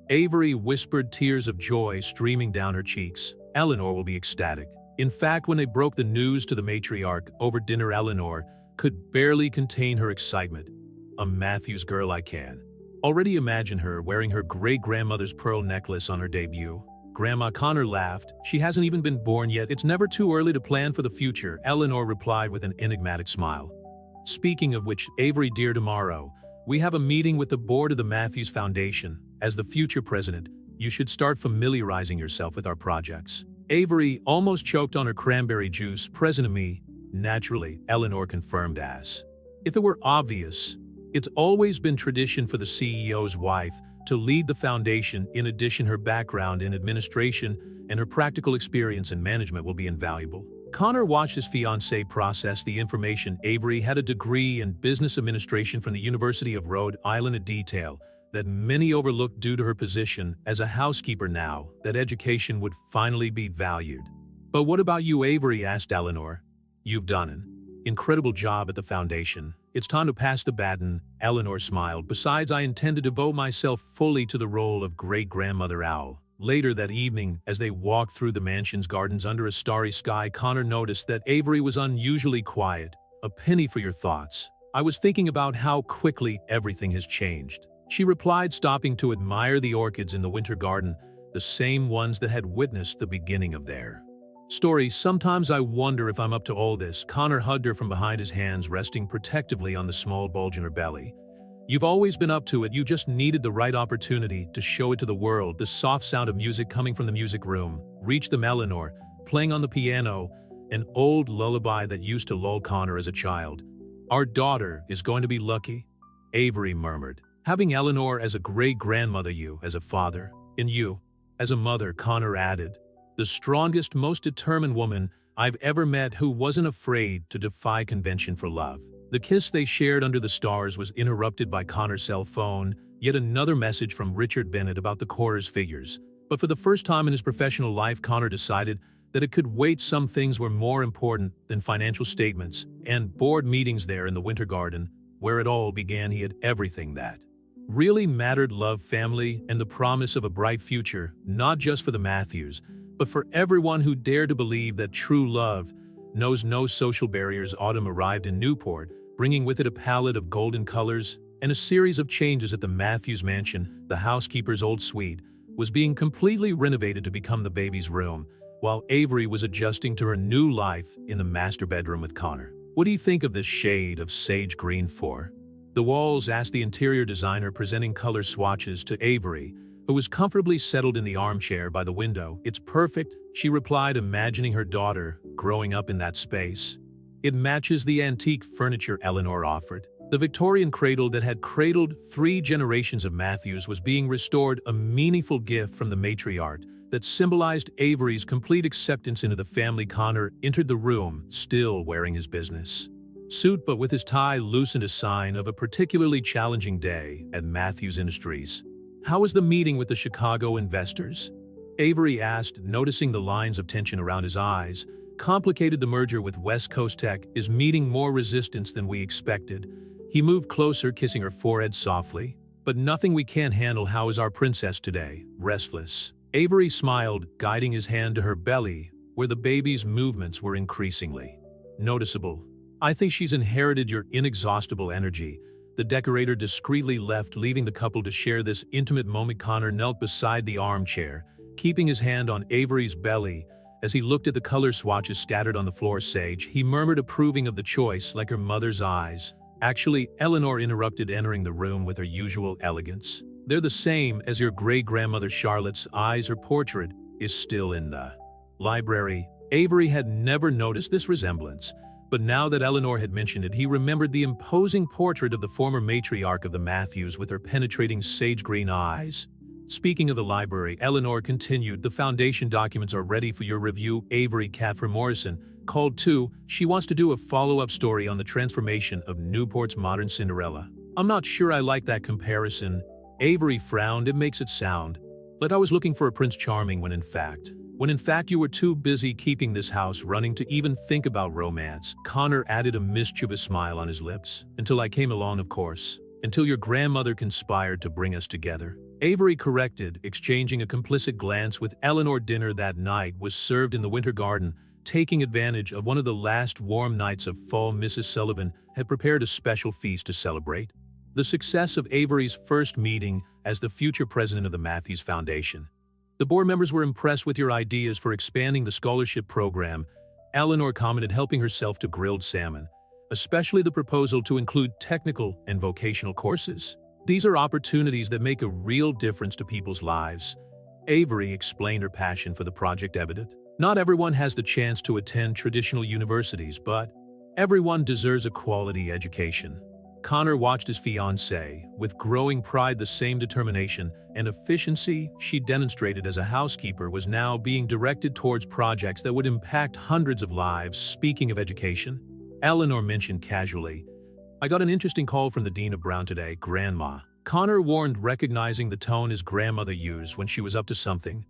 Avery whispered, tears of joy streaming down her cheeks. Eleanor will be ecstatic. In fact, when they broke the news to the matriarch over dinner, Eleanor could barely contain her excitement. "A Matthews girl, I can already imagine her wearing her great-grandmother's pearl necklace on her debut." Grandma Connor laughed. "She hasn't even been born yet. It's never too early to plan for the future," Eleanor replied with an enigmatic smile. "Speaking of which, Avery dear, tomorrow we have a meeting with the board of the Matthews Foundation. As the future president, you should start familiarizing yourself with our projects." Avery almost choked on her cranberry juice. "Present of me." "Naturally," Eleanor confirmed as if it were obvious. It's always been tradition for the CEO's wife to lead the foundation. In addition, her background in administration and her practical experience in management will be invaluable. Connor watched his fiancée process the information. Avery had a degree in business administration from the University of Rhode Island, a detail that many overlooked due to her position as a housekeeper. Now that education would finally be valued. "But what about you, Avery?" asked Eleanor. "You've done an incredible job at the foundation. It's time to pass the baton," Eleanor smiled. "Besides, I intend to devote myself fully to the role of great-grandmother Owl." Later that evening, as they walked through the mansion's gardens under a starry sky, Connor noticed that Avery was unusually quiet. "A penny for your thoughts. I was thinking about how quickly everything has changed," she replied, stopping to admire the orchids in the winter garden, the same ones that had witnessed the beginning of their story. "Sometimes I wonder if I'm up to all this." Connor hugged her from behind, his hands resting protectively on the small bulge in her belly. "You've always been up to it. You just needed the right opportunity to show it to the world." The soft sound of music coming from the music room reached them. Eleanor playing on the piano, an old lullaby that used to lull Connor as a child. "Our daughter is going to be lucky," Avery murmured. "Having Eleanor as a great-grandmother, you as a father, and you as a mother," Connor added. "The strongest, most determined woman I've ever met, who wasn't afraid to defy convention for love." The kiss they shared under the stars was interrupted by Connor's cell phone. Yet another message from Richard Bennett about the quarter's figures. But for the first time in his professional life, Connor decided that it could wait. Some things were more important than financial statements and board meetings. There in the winter garden, where it all began, he had everything that really mattered: love, family, and the promise of a bright future, not just for the Matthews, but for everyone who dared to believe that true love knows no social barriers. Autumn arrived in Newport, bringing with it a palette of golden colors and a series of changes at the Matthews mansion. The housekeeper's old suite was being completely renovated to become the baby's room, while Avery was adjusting to her new life in the master bedroom with Connor. "What do you think of this shade of sage green for the walls?" asked the interior designer, presenting color swatches to Avery, who was comfortably settled in the armchair by the window. "It's perfect," she replied, imagining her daughter growing up in that space. "It matches the antique furniture," Eleanor offered. The Victorian cradle that had cradled 3 generations of Matthews was being restored, a meaningful gift from the matriarch that symbolized Avery's complete acceptance into the family. Connor entered the room, still wearing his business suit but with his tie loosened, a sign of a particularly challenging day at Matthews Industries. "How was the meeting with the Chicago investors?" Avery asked, noticing the lines of tension around his eyes. "Complicated. The merger with West Coast Tech is meeting more resistance than we expected." He moved closer, kissing her forehead softly. "But nothing we can't handle." "How is our princess today?" "Restless." Avery smiled, guiding his hand to her belly, where the baby's movements were increasingly noticeable. "I think she's inherited your inexhaustible energy." The decorator discreetly left, leaving the couple to share this intimate moment. Connor knelt beside the armchair, keeping his hand on Avery's belly. As he looked at the color swatches scattered on the floor, sage, he murmured, approving of the choice, like her mother's eyes. "Actually," Eleanor interrupted, entering the room with her usual elegance, "they're the same as your great-grandmother Charlotte's eyes. Her portrait is still in the library." Avery had never noticed this resemblance, but now that Eleanor had mentioned it, he remembered the imposing portrait of the former matriarch of the Matthews with her penetrating sage-green eyes. Speaking of the library, Eleanor continued, "The foundation documents are ready for your review." Avery Catherine Morrison called too. She wants to do a follow-up story on the transformation of Newport's modern Cinderella. "I'm not sure I like that comparison." Avery frowned. "It makes it sound like I was looking for a Prince Charming when in fact you were too busy keeping this house running to even think about romance." Connor added, a mischievous smile on his lips. "Until I came along, of course. Until your grandmother conspired to bring us together." Avery corrected, exchanging a complicit glance with Eleanor. Dinner that night was served in the winter garden, taking advantage of one of the last warm nights of fall. Mrs. Sullivan had prepared a special feast to celebrate the success of Avery's first meeting as the future president of the Maid'S Foundation. The board members were impressed with your ideas for expanding the scholarship program, Eleanor commented, helping herself to grilled salmon, especially the proposal to include technical and vocational courses. These are opportunities that make a real difference to people's lives. Avery explained her passion for the project evident. Not everyone has the chance to attend traditional universities, but everyone deserves a quality education. Connor watched his fiancée with growing pride. The same determination and efficiency she demonstrated as a housekeeper was now being directed towards projects that would impact hundreds of lives. Speaking of education, Eleanor mentioned casually, "I got an interesting call from the Dean of Brown today, Grandma." Connor warned, recognizing the tone his grandmother used when she was up to something.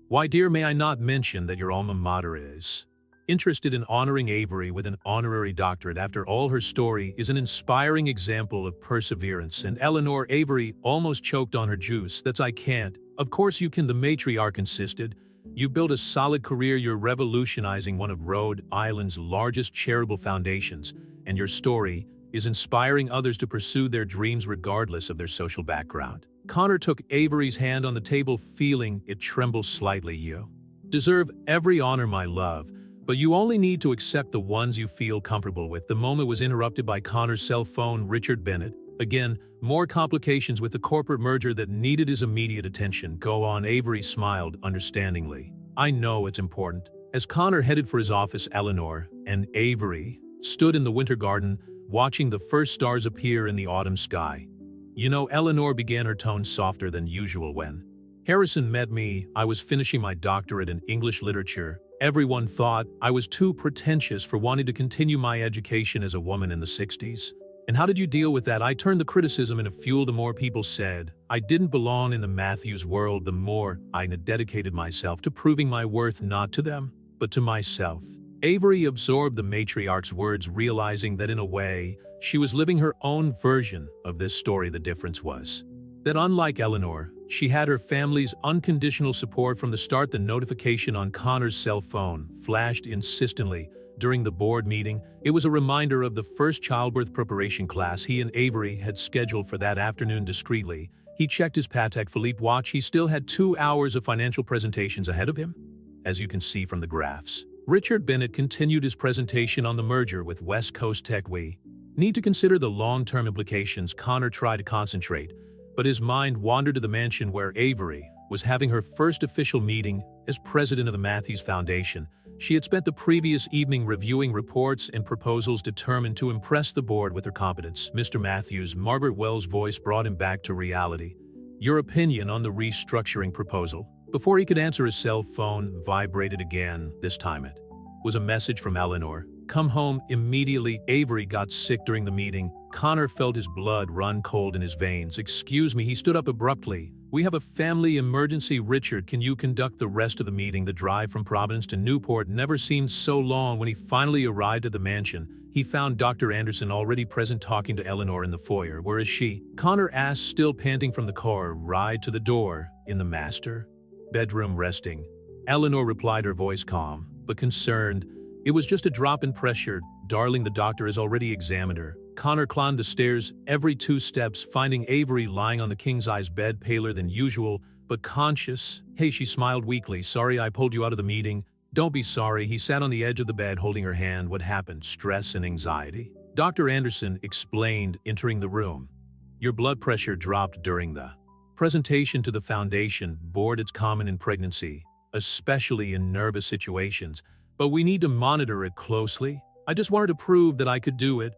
"Why, dear, may I not mention that your alma mater is interested in honoring Avery with an honorary doctorate? After all, her story is an inspiring example of perseverance." And Eleanor, Avery almost choked on her juice. "That's I can't." "Of course you can," the matriarch insisted. "You've built a solid career, you're revolutionizing one of Rhode Island's largest charitable foundations, and your story is inspiring others to pursue their dreams regardless of their social background." Connor took Avery's hand on the table, feeling it tremble slightly. "You deserve every honor, my love, but you only need to accept the ones you feel comfortable with." The moment was interrupted by Connor's cell phone. Richard Bennett. Again, more complications with the corporate merger that needed his immediate attention. "Go on," Avery smiled understandingly. "I know it's important." As Connor headed for his office, Eleanor and Avery stood in the winter garden, watching the first stars appear in the autumn sky. "You know," Eleanor began, her tone softer than usual, "when Harrison met me, I was finishing my doctorate in English literature. Everyone thought I was too pretentious for wanting to continue my education as a woman in the 60s. And how did you deal with that?" I turned the criticism into fuel. The more people said I didn't belong in the Maid'S world, the more I dedicated myself to proving my worth, not to them, but to myself. Avery absorbed the matriarch's words, realizing that in a way, she was living her own version of this story. The difference was that, unlike Eleanor, she had her family's unconditional support from the start. The notification on Connor's cell phone flashed insistently during the board meeting. It was a reminder of the first childbirth preparation class he and Avery had scheduled for that afternoon. Discreetly, he checked his Patek Philippe watch. He still had 2 hours of financial presentations ahead of him, as you can see from the graphs. Richard Bennett continued his presentation on the merger with West Coast Tech. "We need to consider the long-term implications." Connor tried to concentrate, but his mind wandered to the mansion where Avery was having her first official meeting as president of the Maid'S Foundation. She had spent the previous evening reviewing reports and proposals, determined to impress the board with her competence. "Mr. Matthews," Margaret Wells' voice brought him back to reality. "Your opinion on the restructuring proposal?" Before he could answer, his cell phone vibrated again. This time it was a message from Eleanor. "Come home immediately." Avery got sick during the meeting. Connor felt his blood run cold in his veins. "Excuse me," he stood up abruptly. "We have a family emergency." "Richard, can you conduct the rest of the meeting?" The drive from Providence to Newport never seemed so long. When he finally arrived at the mansion, he found Dr. Anderson already present, talking to Eleanor in the foyer. "Where is she?" Connor asked, still panting from the car ride to the door. "In the master bedroom, resting." Eleanor replied, her voice calm but concerned. "It was just a drop in pressure, darling. The doctor has already examined her." Connor climbed the stairs every 2 steps, finding Avery lying on the king-size bed, paler than usual, but conscious. "Hey," she smiled weakly. "Sorry I pulled you out of the meeting." "Don't be sorry." He sat on the edge of the bed, holding her hand. "What happened?" "Stress and anxiety," Dr. Anderson explained, entering the room. "Your blood pressure dropped during the presentation to the foundation board. It's common in pregnancy, especially in nervous situations, but we need to monitor it closely. I just wanted to prove that I could do it."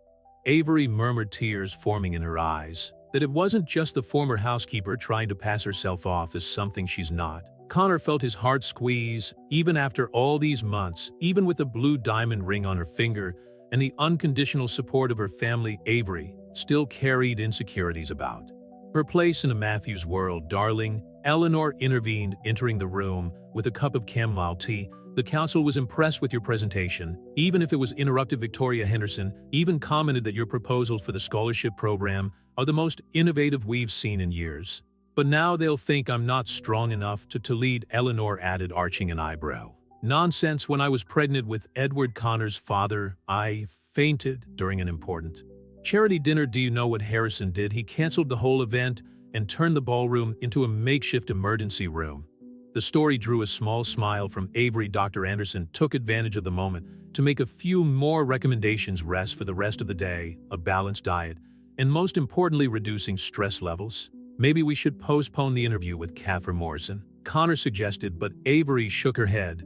Avery murmured, tears forming in her eyes, that it wasn't just the former housekeeper trying to pass herself off as something she's not. Connor felt his heart squeeze. Even after all these months, even with the blue diamond ring on her finger and the unconditional support of her family, Avery still carried insecurities about her place in a Maid'S world. "Darling," Eleanor intervened, entering the room with a cup of chamomile tea. "The council was impressed with your presentation, even if it was interrupted." Victoria Henderson even commented that your proposals for the scholarship program are the most innovative we've seen in years. "But now they'll think I'm not strong enough to lead," Eleanor added, arching an eyebrow. Nonsense. When I was pregnant with Edward Connor's father, I fainted during an important charity dinner. Do you know what Harrison did? He canceled the whole event and turned the ballroom into a makeshift emergency room. The story drew a small smile from Avery. Dr. Anderson took advantage of the moment to make a few more recommendations: rest for the rest of the day, a balanced diet, and most importantly, reducing stress levels. Maybe we should postpone the interview with Catherine Morrison, Connor suggested, but Avery shook her head.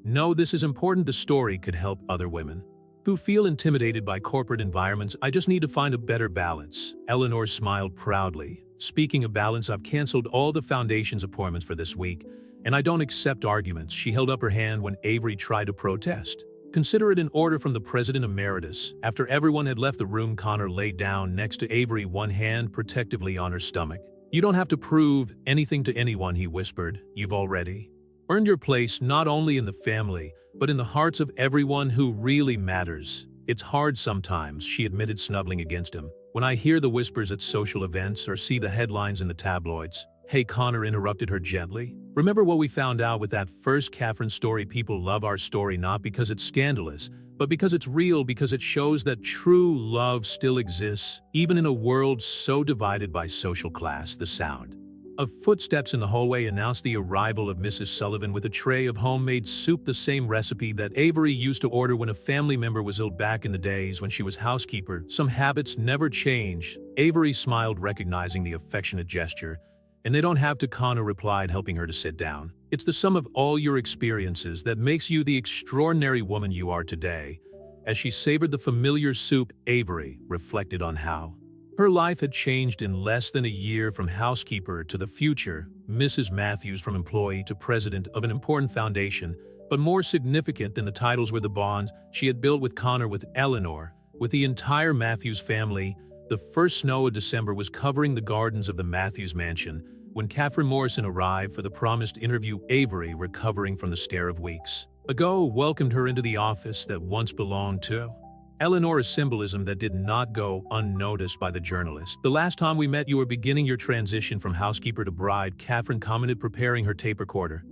No, this is important. The story could help other women who feel intimidated by corporate environments. I just need to find a better balance. Eleanor smiled proudly. Speaking of balance, I've canceled all the foundation's appointments for this week, and I don't accept arguments. She held up her hand when Avery tried to protest. Consider it an order from the President Emeritus. After everyone had left the room, Connor lay down next to Avery, one hand protectively on her stomach. You don't have to prove anything to anyone, he whispered. You've already earned your place not only in the family, but in the hearts of everyone who really matters. It's hard sometimes, she admitted, snuggling against him, when I hear the whispers at social events or see the headlines in the tabloids. Hey, Connor interrupted her gently. Remember what we found out with that first Catherine story? People love our story not because it's scandalous, but because it's real, because it shows that true love still exists, even in a world so divided by social class. The sound of footsteps in the hallway announced the arrival of Mrs. Sullivan with a tray of homemade soup, the same recipe that Avery used to order when a family member was ill back in the days when she was housekeeper. Some habits never change. Avery smiled, recognizing the affectionate gesture. And they don't have to, Connor replied, helping her to sit down. It's the sum of all your experiences that makes you the extraordinary woman you are today. As she savored the familiar soup, Avery reflected on how her life had changed in less than a year, from housekeeper to the future Mrs. Matthews, from employee to president of an important foundation. But more significant than the titles were the bonds she had built with Connor, with Eleanor, with the entire Matthews family. The first snow of December was covering the gardens of the Matthews mansion when Catherine Morrison arrived for the promised interview. Avery, recovering from the stare of weeks ago, welcomed her into the office that once belonged to Eleanor, a symbolism that did not go unnoticed by the journalist. The last time we met, you were beginning your transition from housekeeper to bride, Catherine commented, preparing her tape recorder.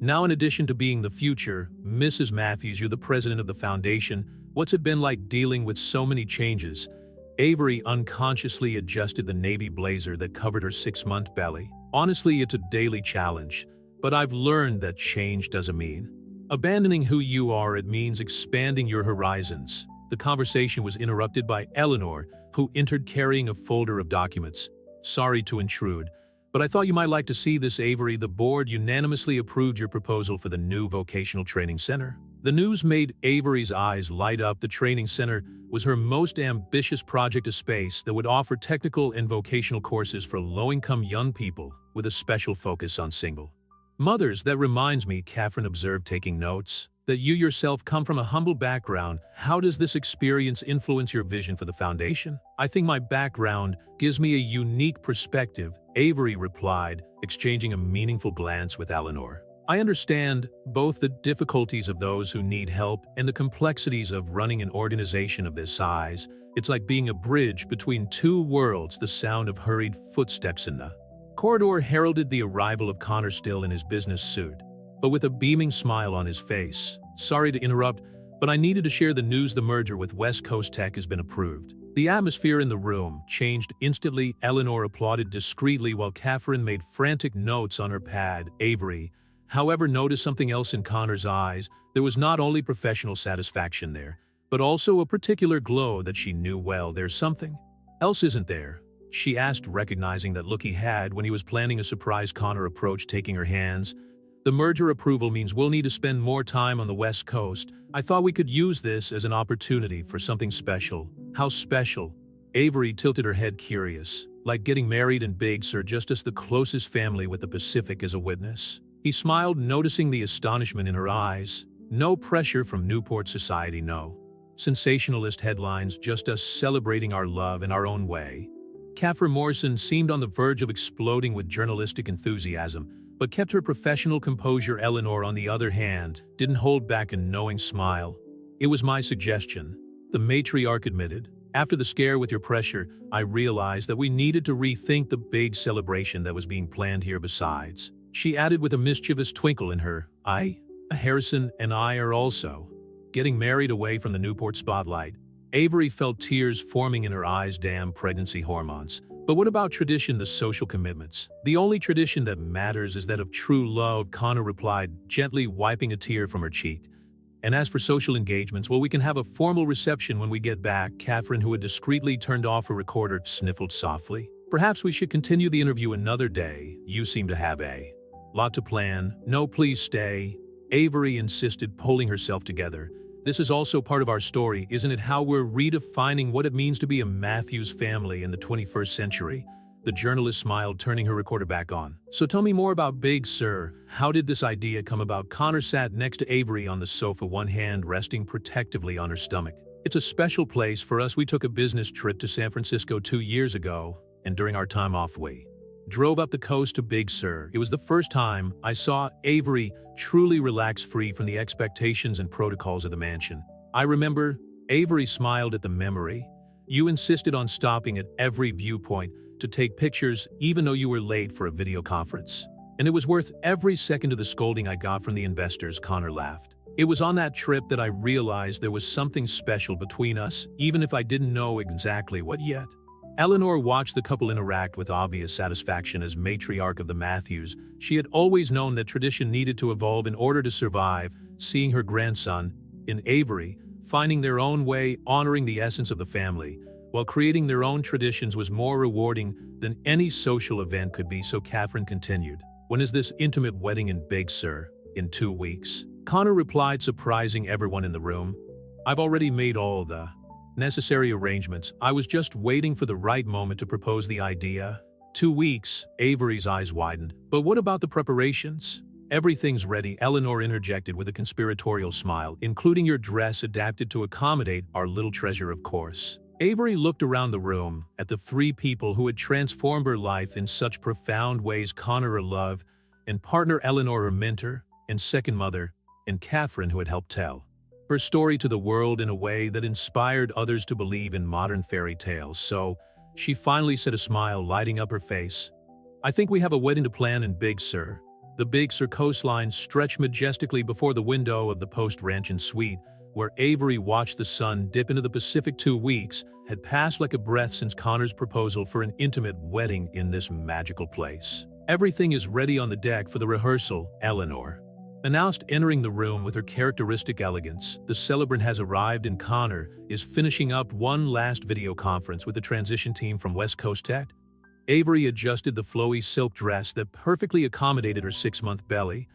Now, in addition to being the future Mrs. Matthews, you're the president of the foundation. What's it been like dealing with so many changes? Avery unconsciously adjusted the navy blazer that covered her 6-month belly. Honestly, it's a daily challenge, but I've learned that change doesn't mean abandoning who you are. It means expanding your horizons. The conversation was interrupted by Eleanor, who entered carrying a folder of documents. Sorry to intrude, but I thought you might like to see this, Avery. The board unanimously approved your proposal for the new vocational training center. The news made Avery's eyes light up. The training center was her most ambitious project, a space that would offer technical and vocational courses for low-income young people, with a special focus on single mothers. That reminds me, Catherine observed, taking notes, that you yourself come from a humble background. How does this experience influence your vision for the foundation? I think my background gives me a unique perspective, Avery replied, exchanging a meaningful glance with Eleanor. I understand both the difficulties of those who need help and the complexities of running an organization of this size. It's like being a bridge between two worlds. The sound of hurried footsteps in the corridor heralded the arrival of Connor, still in his business suit, but with a beaming smile on his face. Sorry to interrupt, but I needed to share the news. The merger with West Coast Tech has been approved. The atmosphere in the room changed instantly. Eleanor applauded discreetly while Catherine made frantic notes on her pad. Avery, however, noticed something else in Connor's eyes. There was not only professional satisfaction there, but also a particular glow that she knew well. There's something else, isn't there? She asked, recognizing that look he had when he was planning a surprise. Connor approached, taking her hands. The merger approval means we'll need to spend more time on the West Coast. I thought we could use this as an opportunity for something special. How special? Avery tilted her head, curious. Like getting married in Big Sur, just as the closest family with the Pacific as a witness. He smiled, noticing the astonishment in her eyes. No pressure from Newport society, no sensationalist headlines, just us celebrating our love in our own way. Catherine Morrison seemed on the verge of exploding with journalistic enthusiasm, but kept her professional composure. Eleanor, on the other hand, didn't hold back a knowing smile. It was my suggestion, the matriarch admitted. After the scare with your pressure, I realized that we needed to rethink the big celebration that was being planned here. Besides, she added with a mischievous twinkle in her eye, Harrison and I are also getting married away from the Newport spotlight. Avery felt tears forming in her eyes. Damn pregnancy hormones. But what about tradition, the social commitments? The only tradition that matters is that of true love, Connor replied, gently wiping a tear from her cheek. And as for social engagements, well, we can have a formal reception when we get back. Catherine, who had discreetly turned off her recorder, sniffled softly. Perhaps we should continue the interview another day. You seem to have a lot to plan. No, please stay. Avery insisted, pulling herself together. This is also part of our story, isn't it? How we're redefining what it means to be a Mathews family in the 21st century. The journalist smiled, turning her recorder back on. So tell me more about Big Sir. How did this idea come about? Connor sat next to Avery on the sofa, one hand resting protectively on her stomach. It's a special place for us. We took a business trip to San Francisco 2 years ago, and during our time off we drove up the coast to Big Sur. It was the first time I saw Avery truly relax, free from the expectations and protocols of the mansion. I remember, Avery smiled at the memory. You insisted on stopping at every viewpoint to take pictures, even though you were late for a video conference. And it was worth every second of the scolding I got from the investors, Connor laughed. It was on that trip that I realized there was something special between us, even if I didn't know exactly what yet. Eleanor watched the couple interact with obvious satisfaction. As matriarch of the Mathews, she had always known that tradition needed to evolve in order to survive. Seeing her grandson, in Avery, finding their own way, honoring the essence of the family, while creating their own traditions, was more rewarding than any social event could be. So Catherine continued, when is this intimate wedding in Big Sur? In 2 weeks. Connor replied, surprising everyone in the room. I've already made all the necessary arrangements. I was just waiting for the right moment to propose the idea. 2 weeks, Avery's eyes widened. But what about the preparations? Everything's ready, Eleanor interjected with a conspiratorial smile, including your dress adapted to accommodate our little treasure, of course. Avery looked around the room at the 3 people who had transformed her life in such profound ways: Connor, her love, and partner; Eleanor, her mentor and second mother; and Catherine, who had helped tell her story to the world in a way that inspired others to believe in modern fairy tales. So, she finally said, a smile lighting up her face, I think we have a wedding to plan in Big Sur. The Big Sur coastline stretched majestically before the window of the Post Ranch and Suite, where Avery watched the sun dip into the Pacific. 2 weeks had passed like a breath since Connor's proposal for an intimate wedding in this magical place. Everything is ready on the deck for the rehearsal, Eleanor announced, entering the room with her characteristic elegance. The celebrant has arrived and Connor is finishing up one last video conference with the transition team from West Coast Tech. Avery adjusted the flowy silk dress that perfectly accommodated her 6-month belly.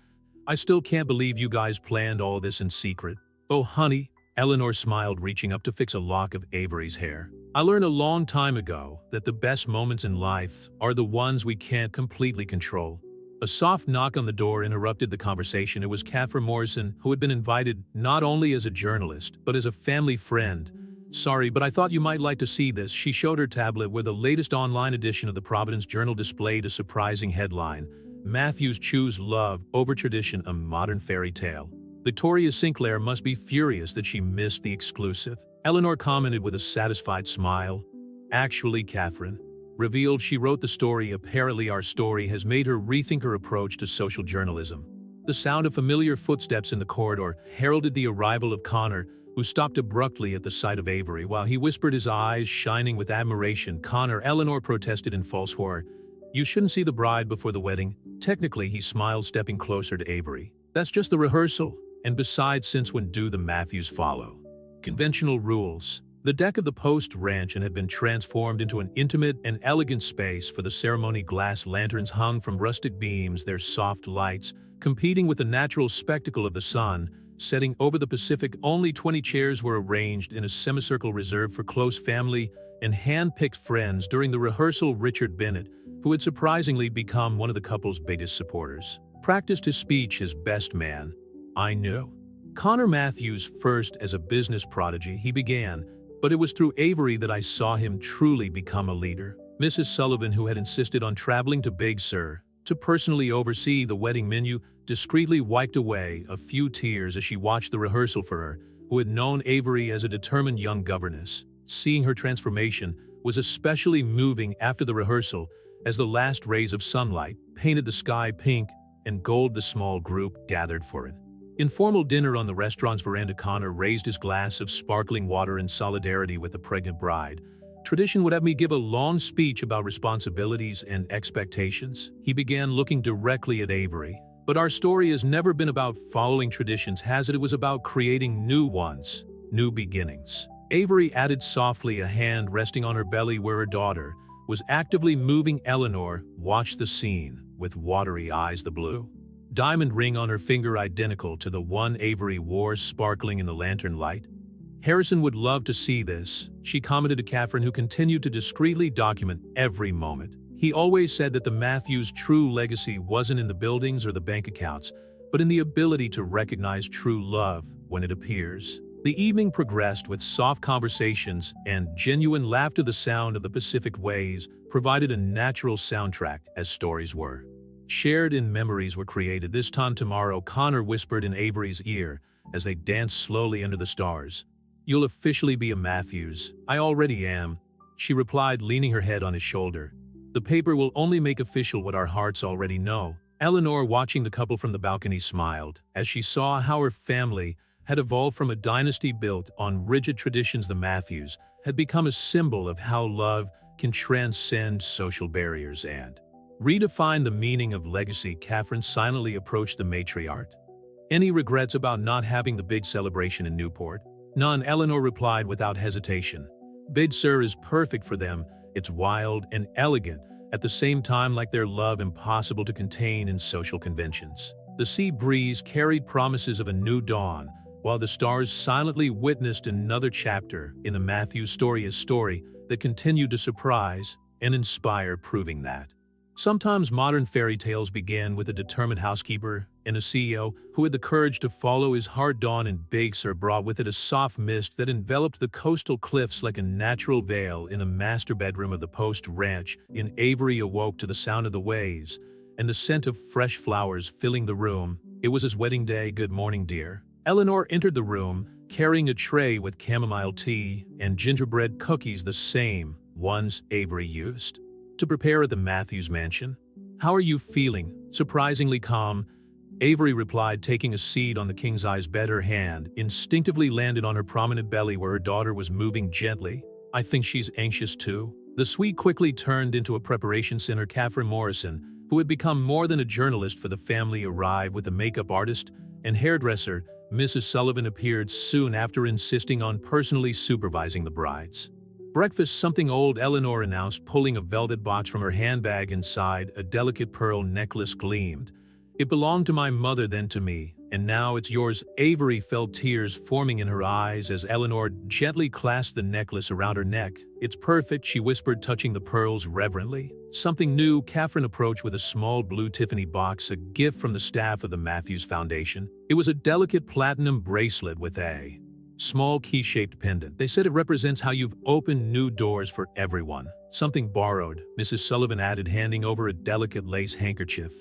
I still can't believe you guys planned all this in secret. Oh, honey, Eleanor smiled, reaching up to fix a lock of Avery's hair. I learned a long time ago that the best moments in life are the ones we can't completely control. A soft knock on the door interrupted the conversation. It was Catherine Morrison, who had been invited not only as a journalist, but as a family friend. Sorry, but I thought you might like to see this. She showed her tablet where the latest online edition of the Providence Journal displayed a surprising headline: Mathews choose love over tradition, a modern fairy tale. Victoria Sinclair must be furious that she missed the exclusive. Eleanor commented with a satisfied smile. Actually, Catherine revealed, she wrote the story. Apparently our story has made her rethink her approach to social journalism. The sound of familiar footsteps in the corridor heralded the arrival of Connor, who stopped abruptly at the sight of Avery while he whispered, his eyes shining with admiration. Connor, Eleanor protested in false horror. You shouldn't see the bride before the wedding. Technically, he smiled, stepping closer to Avery. That's just the rehearsal. And besides, since when do the Mathews follow conventional rules? The deck of the Post Ranch had been transformed into an intimate and elegant space for the ceremony. Glass lanterns hung from rustic beams, their soft lights competing with the natural spectacle of the sun setting over the Pacific. Only 20 chairs were arranged in a semicircle reserved for close family and hand-picked friends. During the rehearsal, Richard Bennett, who had surprisingly become one of the couple's biggest supporters, practiced his speech, his best man. I knew Connor Mathews first as a business prodigy, he began, but it was through Avery that I saw him truly become a leader. Mrs. Sullivan, who had insisted on traveling to Big Sur to personally oversee the wedding menu, discreetly wiped away a few tears as she watched the rehearsal for her, who had known Avery as a determined young governess. Seeing her transformation was especially moving after the rehearsal, as the last rays of sunlight painted the sky pink and gold. The small group gathered for it Informal dinner on the restaurant's veranda. Connor raised his glass of sparkling water in solidarity with the pregnant bride. Tradition would have me give a long speech about responsibilities and expectations. He began looking directly at Avery. But our story has never been about following traditions, has it? It was about creating new ones, new beginnings. Avery added softly, a hand resting on her belly where her daughter was actively moving. Eleanor watched the scene with watery eyes, the blue diamond ring on her finger identical to the one Avery wore sparkling in the lantern light. Harrison would love to see this, she commented to Catherine, who continued to discreetly document every moment. He always said that the Matthews' true legacy wasn't in the buildings or the bank accounts, but in the ability to recognize true love when it appears. The evening progressed with soft conversations and genuine laughter. The sound of the Pacific waves provided a natural soundtrack as stories were shared and memories were created. This time tomorrow, Connor whispered in Avery's ear as they danced slowly under the stars. "You'll officially be a Matthews." "I already am," she replied, leaning her head on his shoulder. "The paper will only make official what our hearts already know." Eleanor, watching the couple from the balcony, smiled as she saw how her family had evolved from a dynasty built on rigid traditions. The Matthews had become a symbol of how love can transcend social barriers and redefine the meaning of legacy. Catherine silently approached the matriarch. "Any regrets about not having the big celebration in Newport?" "None," Eleanor replied without hesitation. "Big Sur is perfect for them. It's wild and elegant, at the same time like their love impossible to contain in social conventions." The sea breeze carried promises of a new dawn, while the stars silently witnessed another chapter in the Matthews story, a story that continued to surprise and inspire, proving that sometimes modern fairy tales begin with a determined housekeeper and a CEO who had the courage to follow his heart. Dawn in Big Sur brought with it a soft mist that enveloped the coastal cliffs like a natural veil. In the master bedroom of the Post Ranch in Avery awoke to the sound of the waves and the scent of fresh flowers filling the room. It was his wedding day. "Good morning, dear." Eleanor entered the room, carrying a tray with chamomile tea and gingerbread cookies, the same ones Avery used to prepare at the Matthews mansion. "How are you feeling?" "Surprisingly calm," Avery replied, taking a seat on the king-size bed. Her hand instinctively landed on her prominent belly where her daughter was moving gently. "I think she's anxious too." The suite quickly turned into a preparation center. Catherine Morrison, who had become more than a journalist for the family, arrived with a makeup artist and hairdresser. Mrs. Sullivan appeared soon after, insisting on personally supervising the brides. "Breakfast, something old," Eleanor announced, pulling a velvet box from her handbag. Inside, a delicate pearl necklace gleamed. "It belonged to my mother, then to me, and now it's yours." Avery felt tears forming in her eyes as Eleanor gently clasped the necklace around her neck. "It's perfect," she whispered, touching the pearls reverently. "Something new." Catherine approached with a small blue Tiffany box, a gift from the staff of the Matthews Foundation. It was a delicate platinum bracelet with a small key-shaped pendant. "They said it represents how you've opened new doors for everyone." "Something borrowed," Mrs. Sullivan added, handing over a delicate lace handkerchief.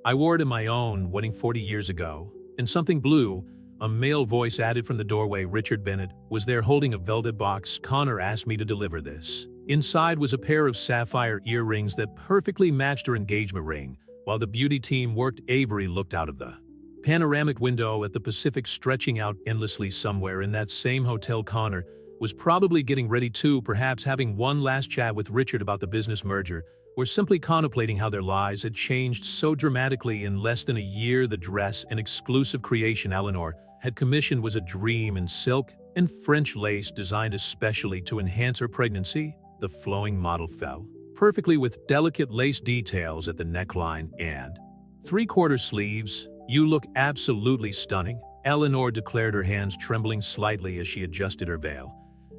"I wore it in my own wedding 40 years ago." "And something blue," a male voice added from the doorway. Richard Bennett was there holding a velvet box. "Connor asked me to deliver this." Inside was a pair of sapphire earrings that perfectly matched her engagement ring. While the beauty team worked, Avery looked out of the panoramic window at the Pacific stretching out endlessly. Somewhere in that same hotel, Connor was probably getting ready to, perhaps having one last chat with Richard about the business merger, or simply contemplating how their lives had changed so dramatically in less than a year. The dress, an exclusive creation Eleanor had commissioned, was a dream in silk and French lace designed especially to enhance her pregnancy. The flowing model fell perfectly with delicate lace details at the neckline and three-quarter sleeves. "You look absolutely stunning," Eleanor declared, her hands trembling slightly as she adjusted her veil.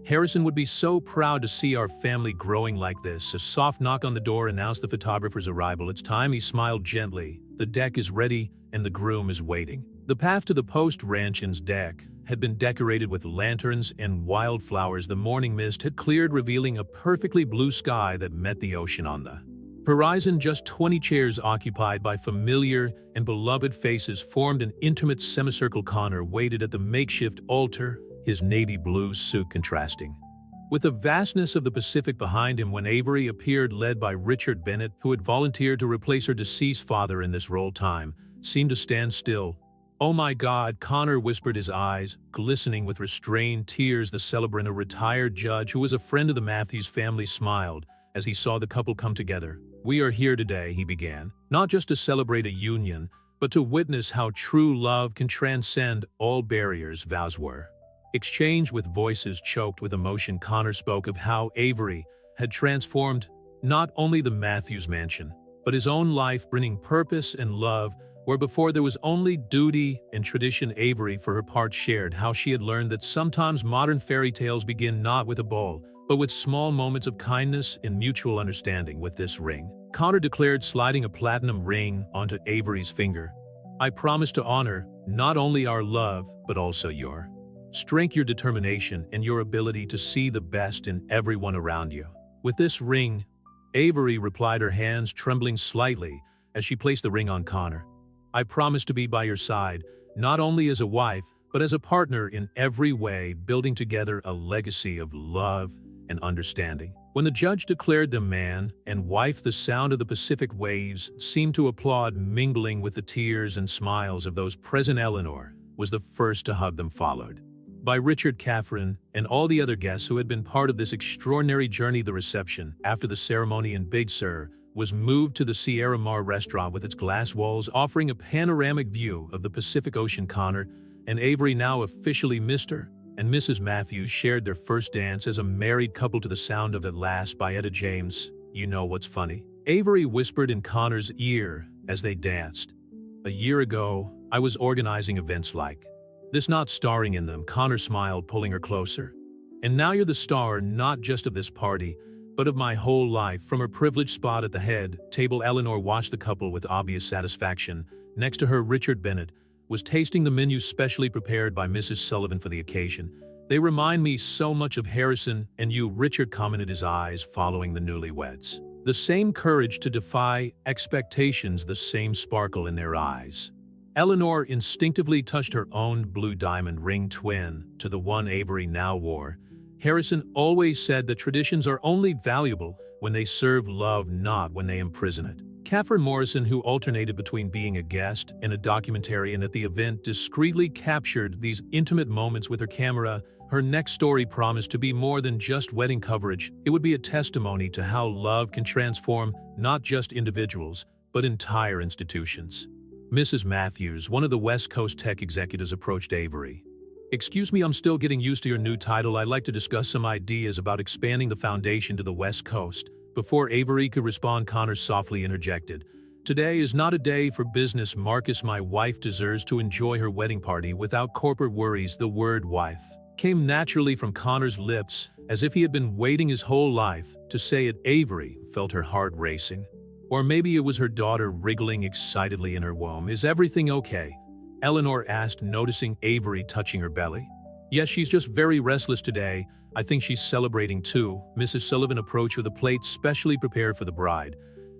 "Harrison would be so proud to see our family growing like this." A soft knock on the door announced the photographer's arrival. "It's time," he smiled gently. "The deck is ready and the groom is waiting." The path to the Post Ranch's deck had been decorated with lanterns and wildflowers. The morning mist had cleared, revealing a perfectly blue sky that met the ocean on the horizon. Just 20 chairs occupied by familiar and beloved faces formed an intimate semicircle. Connor waited at the makeshift altar, his navy blue suit contrasting with the vastness of the Pacific behind him. When Avery appeared, led by Richard Bennett, who had volunteered to replace her deceased father in this role, time seemed to stand still. "Oh my God," Connor whispered, his eyes glistening with restrained tears. The celebrant, a retired judge who was a friend of the Matthews family, smiled as he saw the couple come together. "We are here today," he began, "not just to celebrate a union, but to witness how true love can transcend all barriers." Vows were exchanged with voices choked with emotion. Connor spoke of how Avery had transformed not only the Matthews mansion, but his own life, bringing purpose and love where before there was only duty and tradition. Avery, for her part, shared how she had learned that sometimes modern fairy tales begin not with a ball, but with small moments of kindness and mutual understanding. "With this ring," Connor declared, sliding a platinum ring onto Avery's finger, "I promise to honor not only our love, but also your strength, your determination, and your ability to see the best in everyone around you." "With this ring," Avery replied, her hands trembling slightly as she placed the ring on Connor, "I promise to be by your side, not only as a wife, but as a partner in every way, building together a legacy of love and understanding." When the judge declared them man and wife, the sound of the Pacific waves seemed to applaud, mingling with the tears and smiles of those present. Eleanor was the first to hug them, followed by Richard, Catherine, and all the other guests who had been part of this extraordinary journey. The reception, after the ceremony in Big Sur, was moved to the Sierra Mar restaurant with its glass walls offering a panoramic view of the Pacific Ocean. Connor and Avery, now officially Mr. and Mrs. Matthews, shared their first dance as a married couple to the sound of "At Last" by Etta James. "You know what's funny?" Avery whispered in Connor's ear as they danced. "A year ago, I was organizing events like this, not starring in them." Connor smiled, pulling her closer. "And now you're the star, not just of this party, but of my whole life." From her privileged spot at the head table, Eleanor watched the couple with obvious satisfaction. Next to her, Richard Bennett was tasting the menu specially prepared by Mrs. Sullivan for the occasion. "They remind me so much of Harrison and you," Richard commented, his eyes following the newlyweds. The same courage to defy expectations, the same sparkle in their eyes. Eleanor instinctively touched her own blue diamond ring, twin to the one Avery now wore. "Harrison always said that traditions are only valuable when they serve love, not when they imprison it." Catherine Morrison, who alternated between being a guest and a documentarian at the event, discreetly captured these intimate moments with her camera. Her next story promised to be more than just wedding coverage. It would be a testimony to how love can transform not just individuals, but entire institutions. Mrs. Matthews, one of the West Coast tech executives, approached Avery. "Excuse me, I'm still getting used to your new title. I'd like to discuss some ideas about expanding the foundation to the West Coast." Before Avery could respond, Connor softly interjected, "Today is not a day for business, Marcus. My wife deserves to enjoy her wedding party without corporate worries." The word "wife" came naturally from Connor's lips, as if he had been waiting his whole life to say it. Avery felt her heart racing. Or maybe it was her daughter wriggling excitedly in her womb. "Is everything okay?" Eleanor asked, noticing Avery touching her belly. "Yes, she's just very restless today. I think she's celebrating too." Mrs. Sullivan approached with a plate specially prepared for the bride.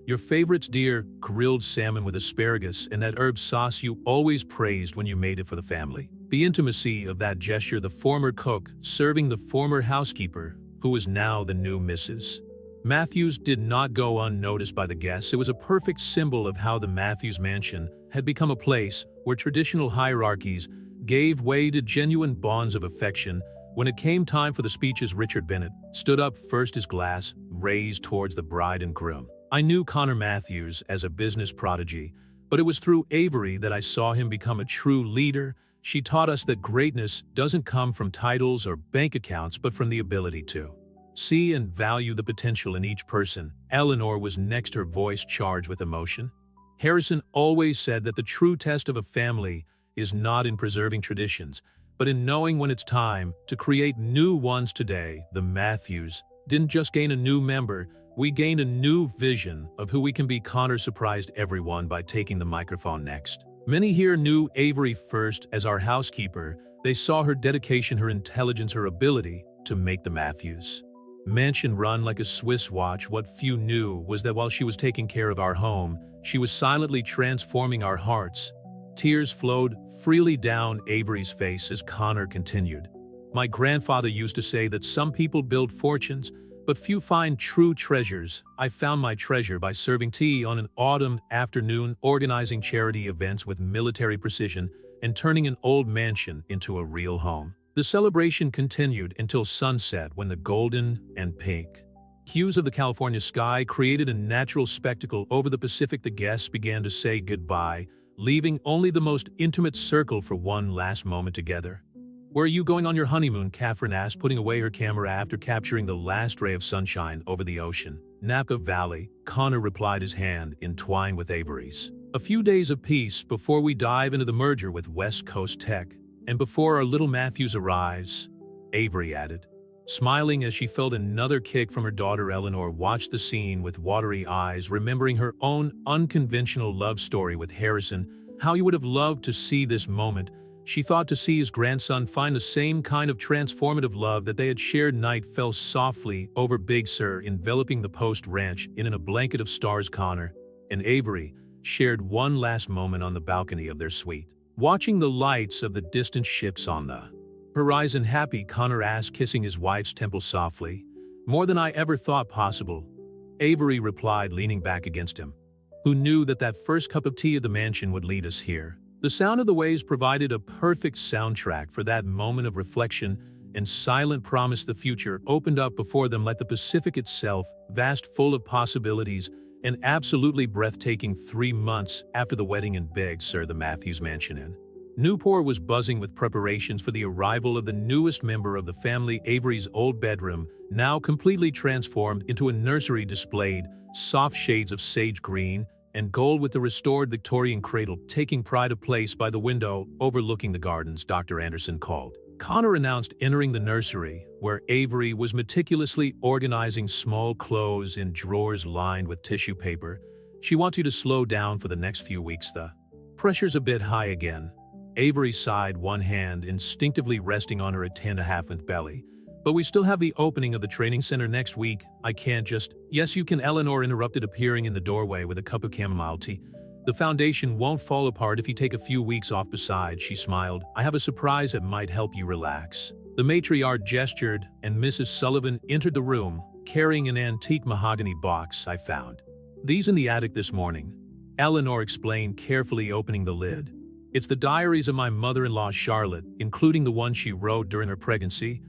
"Your favorites, dear, grilled salmon with asparagus and that herb sauce you always praised when you made it for the family." The intimacy of that gesture, the former cook serving the former housekeeper, who was now the new Mrs. Matthews, did not go unnoticed by the guests. It was a perfect symbol of how the Matthews mansion had become a place where traditional hierarchies gave way to genuine bonds of affection. When it came time for the speeches, Richard Bennett stood up first, his glass raised towards the bride and groom. "I knew Connor Matthews as a business prodigy, but it was through Avery that I saw him become a true leader. She taught us that greatness doesn't come from titles or bank accounts, but from the ability to see and value the potential in each person." Eleanor was next, her voice charged with emotion. "Harrison always said that the true test of a family is not in preserving traditions, but in knowing when it's time to create new ones." Today, the Matthews didn't just gain a new member, we gained a new vision of who we can be. Connor surprised everyone by taking the microphone next. "Many here knew Avery first as our housekeeper. They saw her dedication, her intelligence, her ability to make the Matthews mansion run like a Swiss watch. What few knew was that while she was taking care of our home, she was silently transforming our hearts." Tears flowed freely down Avery's face as Connor continued. "My grandfather used to say that some people build fortunes, but few find true treasures. I found my treasure by serving tea on an autumn afternoon, organizing charity events with military precision, and turning an old mansion into a real home. The celebration continued until sunset when the golden and pink hues of the California sky created a natural spectacle over the Pacific. The guests began to say goodbye, leaving only the most intimate circle for one last moment together. "Where are you going on your honeymoon?" Catherine asked, putting away her camera after capturing the last ray of sunshine over the ocean. "Napa Valley," Connor replied, his hand entwined with Avery's. "A few days of peace before we dive into the merger with West Coast Tech, and before our little Matthews arrives," Avery added. Smiling as she felt another kick from her daughter, Eleanor watched the scene with watery eyes, remembering her own unconventional love story with Harrison. How he would have loved to see this moment. She thought to see his grandson find the same kind of transformative love that they had shared. Night fell softly over Big Sur, enveloping the Post Ranch in a blanket of stars. Connor and Avery shared one last moment on the balcony of their suite, watching the lights of the distant ships on the horizon. "Happy?" Connor asked, kissing his wife's temple softly. "More than I ever thought possible," Avery replied, leaning back against him. "Who knew that first cup of tea at the mansion would lead us here?" The sound of the waves provided a perfect soundtrack for that moment of reflection and silent promise. The future opened up before them like the Pacific itself, vast, full of possibilities, and absolutely breathtaking. 3 months after the wedding in Big Sur, the Matthews mansion in Newport was buzzing with preparations for the arrival of the newest member of the family. Avery's old bedroom, now completely transformed into a nursery, displayed soft shades of sage green and gold with the restored Victorian cradle taking pride of place by the window overlooking the gardens. Dr. Anderson called. Connor announced, entering the nursery, where Avery was meticulously organizing small clothes in drawers lined with tissue paper. "She wants you to slow down for the next few weeks. The pressure's a bit high again." Avery sighed, one hand instinctively resting on her 10.5-month belly. "But we still have the opening of the training center next week. I can't just—" "Yes, you can," Eleanor interrupted, appearing in the doorway with a cup of chamomile tea. "The foundation won't fall apart if you take a few weeks off." Besides, she smiled, "I have a surprise that might help you relax." The matriarch gestured, and Mrs. Sullivan entered the room, carrying an antique mahogany box. "I found these in the attic this morning," Eleanor explained, carefully opening the lid. "It's the diaries of my mother-in-law, Charlotte, including the one she wrote during her pregnancy."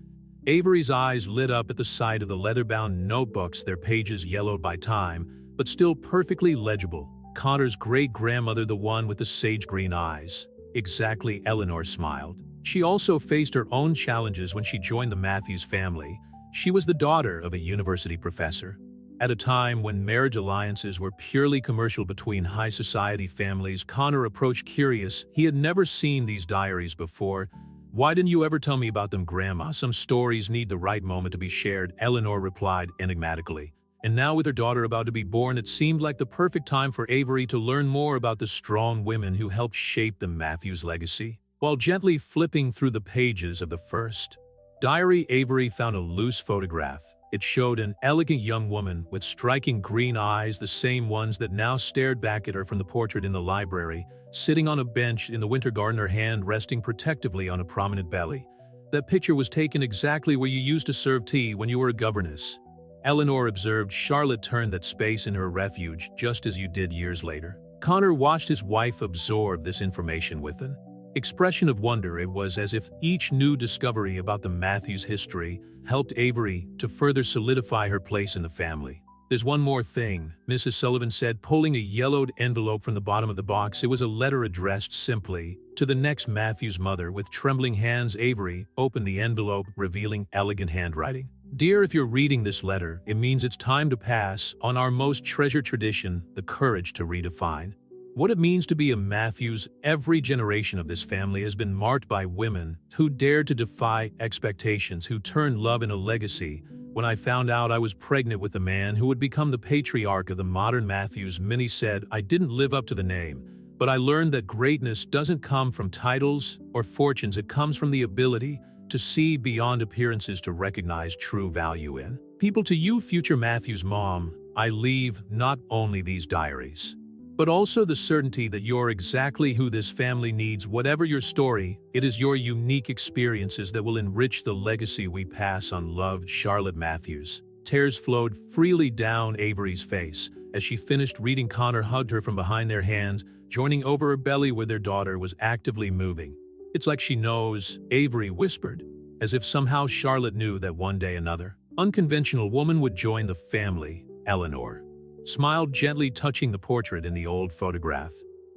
Avery's eyes lit up at the sight of the leather-bound notebooks, their pages yellowed by time, but still perfectly legible. "Connor's great-grandmother, the one with the sage-green eyes." "Exactly," Eleanor smiled. She also faced her own challenges when she joined the Matthews family. She was the daughter of a university professor. At a time when marriage alliances were purely commercial between high-society families, Connor approached curious. He had never seen these diaries before. "Why didn't you ever tell me about them, Grandma? Some stories need the right moment to be shared," Eleanor replied enigmatically. And now, with her daughter about to be born, it seemed like the perfect time for Avery to learn more about the strong women who helped shape the Matthews legacy. While gently flipping through the pages of the first diary, Avery found a loose photograph. It showed an elegant young woman with striking green eyes, the same ones that now stared back at her from the portrait in the library, sitting on a bench in the winter garden, her hand resting protectively on a prominent belly. "That picture was taken exactly where you used to serve tea when you were a governess," Eleanor observed. "Charlotte turned that space into her refuge, just as you did years later." Connor watched his wife absorb this information with an expression of wonder. It was as if each new discovery about the Matthews history helped Avery to further solidify her place in the family. "There's one more thing," Mrs. Sullivan said, pulling a yellowed envelope from the bottom of the box. It was a letter addressed simply to the next Matthews mother. With trembling hands, Avery opened the envelope, revealing elegant handwriting. "Dear, if you're reading this letter, it means it's time to pass on our most treasured tradition, the courage to redefine what it means to be a Matthews. Every generation of this family has been marked by women who dared to defy expectations, who turned love into legacy. When I found out I was pregnant with a man who would become the patriarch of the modern Matthews," Minnie said, "I didn't live up to the name. But I learned that greatness doesn't come from titles or fortunes. It comes from the ability to see beyond appearances, to recognize true value in people." To you, future Matthews mom, I leave not only these diaries, but also the certainty that you're exactly who this family needs. Whatever your story, it is your unique experiences that will enrich the legacy we pass on. Loved, Charlotte Matthews. Tears flowed freely down Avery's face As she finished reading, Connor hugged her from behind their hands, joining over her belly where their daughter was actively moving. "It's like she knows," Avery whispered, as if somehow Charlotte knew that one day another unconventional woman would join the family. Eleanor smiled gently, touching the portrait in the old photograph.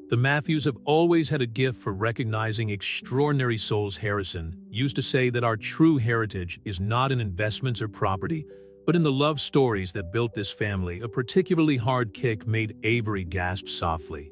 "The Matthews have always had a gift for recognizing extraordinary souls." Harrison used to say that our true heritage is not in investments or property, but in the love stories that built this family. A particularly hard kick made Avery gasp softly.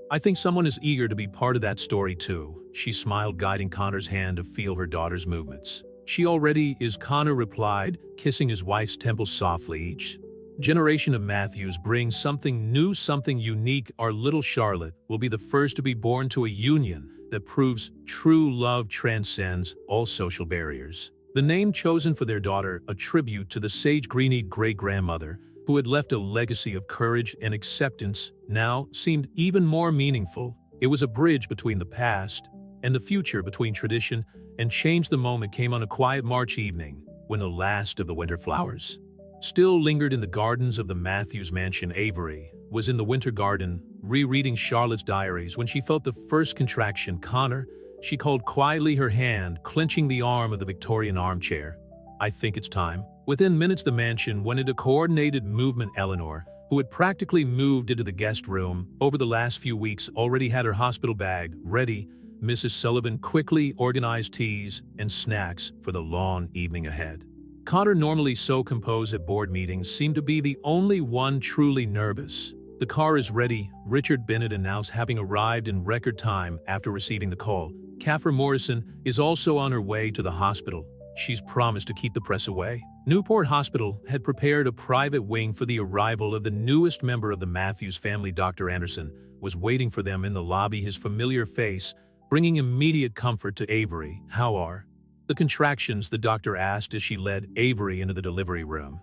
"I think someone is eager to be part of that story too." She smiled, guiding Connor's hand to feel her daughter's movements. "She already is," Connor replied, kissing his wife's temple softly. "Each generation of Matthews brings something new, something unique. Our little Charlotte will be the first to be born to a union that proves true love transcends all social barriers." The name chosen for their daughter, a tribute to the sage green-eyed great-grandmother who had left a legacy of courage and acceptance, now seemed even more meaningful. It was a bridge between the past and the future, between tradition and change. The moment came on a quiet March evening when the last of the winter flowers still lingered in the gardens of the Matthews mansion. Avery was in the winter garden, rereading Charlotte's diaries, when she felt the first contraction. "Connor," she called quietly, her hand clenching the arm of the Victorian armchair. "I think it's time." Within minutes, the mansion went into coordinated movement. Eleanor, who had practically moved into the guest room over the last few weeks, already had her hospital bag ready. Mrs. Sullivan quickly organized teas and snacks for the long evening ahead. Connor, normally so composed at board meetings, seemed to be the only one truly nervous. "The car is ready," Richard Bennett announced, having arrived in record time after receiving the call. "Catherine Morrison is also on her way to the hospital. She's promised to keep the press away." Newport Hospital had prepared a private wing for the arrival of the newest member of the Matthews family. Dr. Anderson was waiting for them in the lobby, his familiar face bringing immediate comfort to Avery. "How are the contractions?" the doctor asked as she led Avery into the delivery room.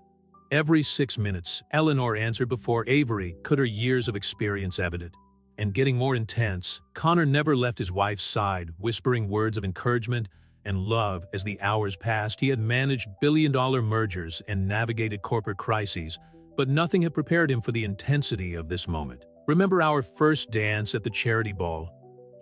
"Every 6 minutes," Eleanor answered before Avery could, her years of experience evident. "And getting more intense." Connor never left his wife's side, whispering words of encouragement and love. As the hours passed, he had managed billion-dollar mergers and navigated corporate crises, but nothing had prepared him for the intensity of this moment. "Remember our first dance at the charity ball?"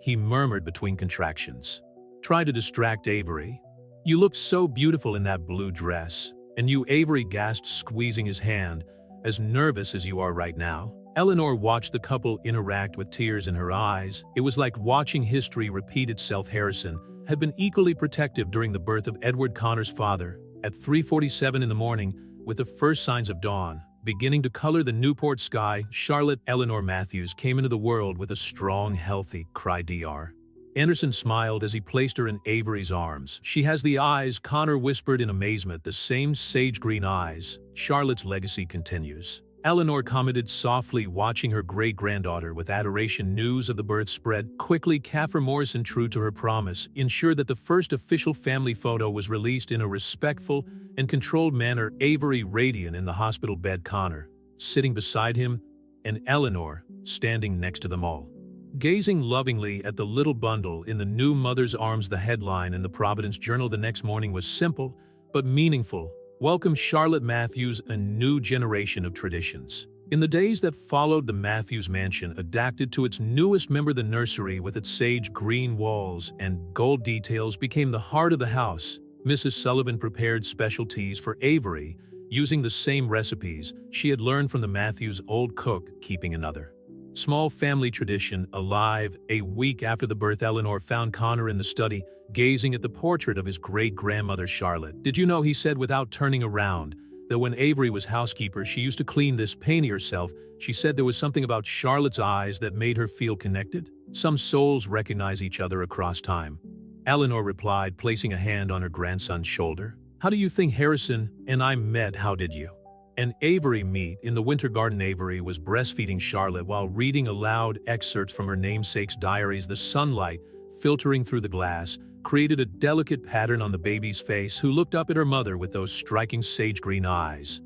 he murmured between contractions. "Try to distract Avery. You looked so beautiful in that blue dress." "And you?" Avery gasped, squeezing his hand. "As nervous as you are right now." Eleanor watched the couple interact with tears in her eyes. It was like watching history repeat itself. Harrison had been equally protective during the birth of Edward, Connor's father. At 3:47 in the morning, with the first signs of dawn beginning to color the Newport sky, Charlotte Eleanor Matthews came into the world with a strong, healthy cry. Dr. Anderson smiled as he placed her in Avery's arms. "She has the eyes," Connor whispered in amazement, "the same sage green eyes. Charlotte's legacy continues." Eleanor commented softly, watching her great-granddaughter with adoration. News of the birth spread quickly. Catherine Morrison, true to her promise, ensured that the first official family photo was released in a respectful and controlled manner. Avery radiant in the hospital bed, Connor sitting beside him, and Eleanor standing next to them all, gazing lovingly at the little bundle in the new mother's arms. The headline in the Providence Journal the next morning was simple but meaningful: "Welcome Charlotte Matthews, a new generation of traditions." In the days that followed, the Matthews mansion adapted to its newest member. The nursery, with its sage green walls and gold details, became the heart of the house. Mrs. Sullivan prepared special teas for Avery, using the same recipes she had learned from the Matthews' old cook, keeping another small family tradition alive. A week after the birth, Eleanor found Connor in the study, gazing at the portrait of his great-grandmother Charlotte. "Did you know," he said without turning around, "that when Avery was housekeeper, she used to clean this painting herself?" She said there was something about Charlotte's eyes that made her feel connected. "Some souls recognize each other across time," Eleanor replied, placing a hand on her grandson's shoulder. "How do you think Harrison and I met?" "How did you and Avery meet?" "In the winter garden." Avery was breastfeeding Charlotte while reading aloud excerpts from her namesake's diaries. The sunlight, filtering through the glass, created a delicate pattern on the baby's face, who looked up at her mother with those striking sage green eyes.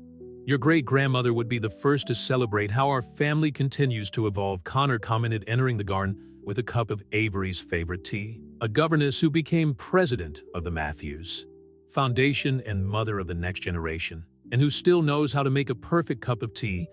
"Your great-grandmother would be the first to celebrate how our family continues to evolve," Connor commented, entering the garden with a cup of Avery's favorite tea. "A governess who became president of the Matthews Foundation and mother of the next generation, and who still knows how to make a perfect cup of tea."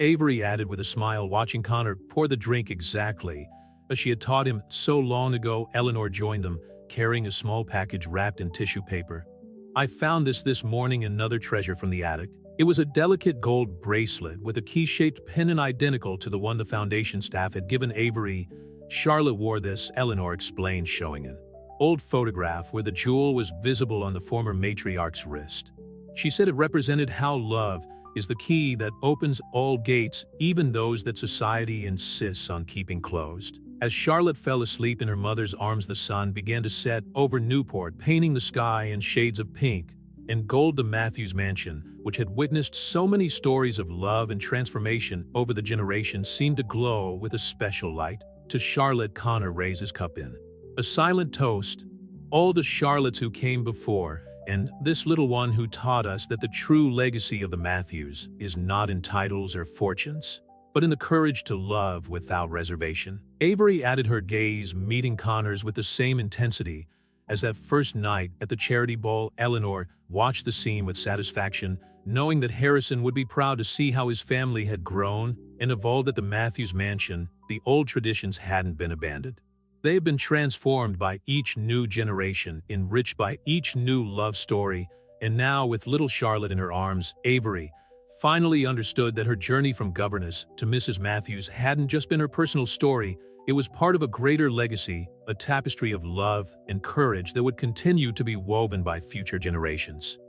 Avery added with a smile, watching Connor pour the drink exactly as she had taught him so long ago. Eleanor joined them, carrying a small package wrapped in tissue paper. "I found this morning, another treasure from the attic." It was a delicate gold bracelet with a key-shaped pendant identical to the one the foundation staff had given Avery. "Charlotte wore this," Eleanor explained, showing an old photograph where the jewel was visible on the former matriarch's wrist. She said it represented how love is the key that opens all gates, even those that society insists on keeping closed. As Charlotte fell asleep in her mother's arms, the sun began to set over Newport, painting the sky in shades of pink and gold. The Matthews mansion, which had witnessed so many stories of love and transformation over the generations, seemed to glow with a special light. To Charlotte, Connor raised his cup in a silent toast. "All the Charlottes who came before, and this little one who taught us that the true legacy of the Matthews is not in titles or fortunes, but in the courage to love without reservation." Avery added, her gaze meeting Connor's with the same intensity as that first night at the charity ball. Eleanor watched the scene with satisfaction, knowing that Harrison would be proud to see how his family had grown and evolved at the Matthews mansion. The old traditions hadn't been abandoned. They had been transformed by each new generation, enriched by each new love story, and now, with little Charlotte in her arms, Avery finally understood that her journey from governess to Mrs. Matthews hadn't just been her personal story. It was part of a greater legacy, a tapestry of love and courage that would continue to be woven by future generations.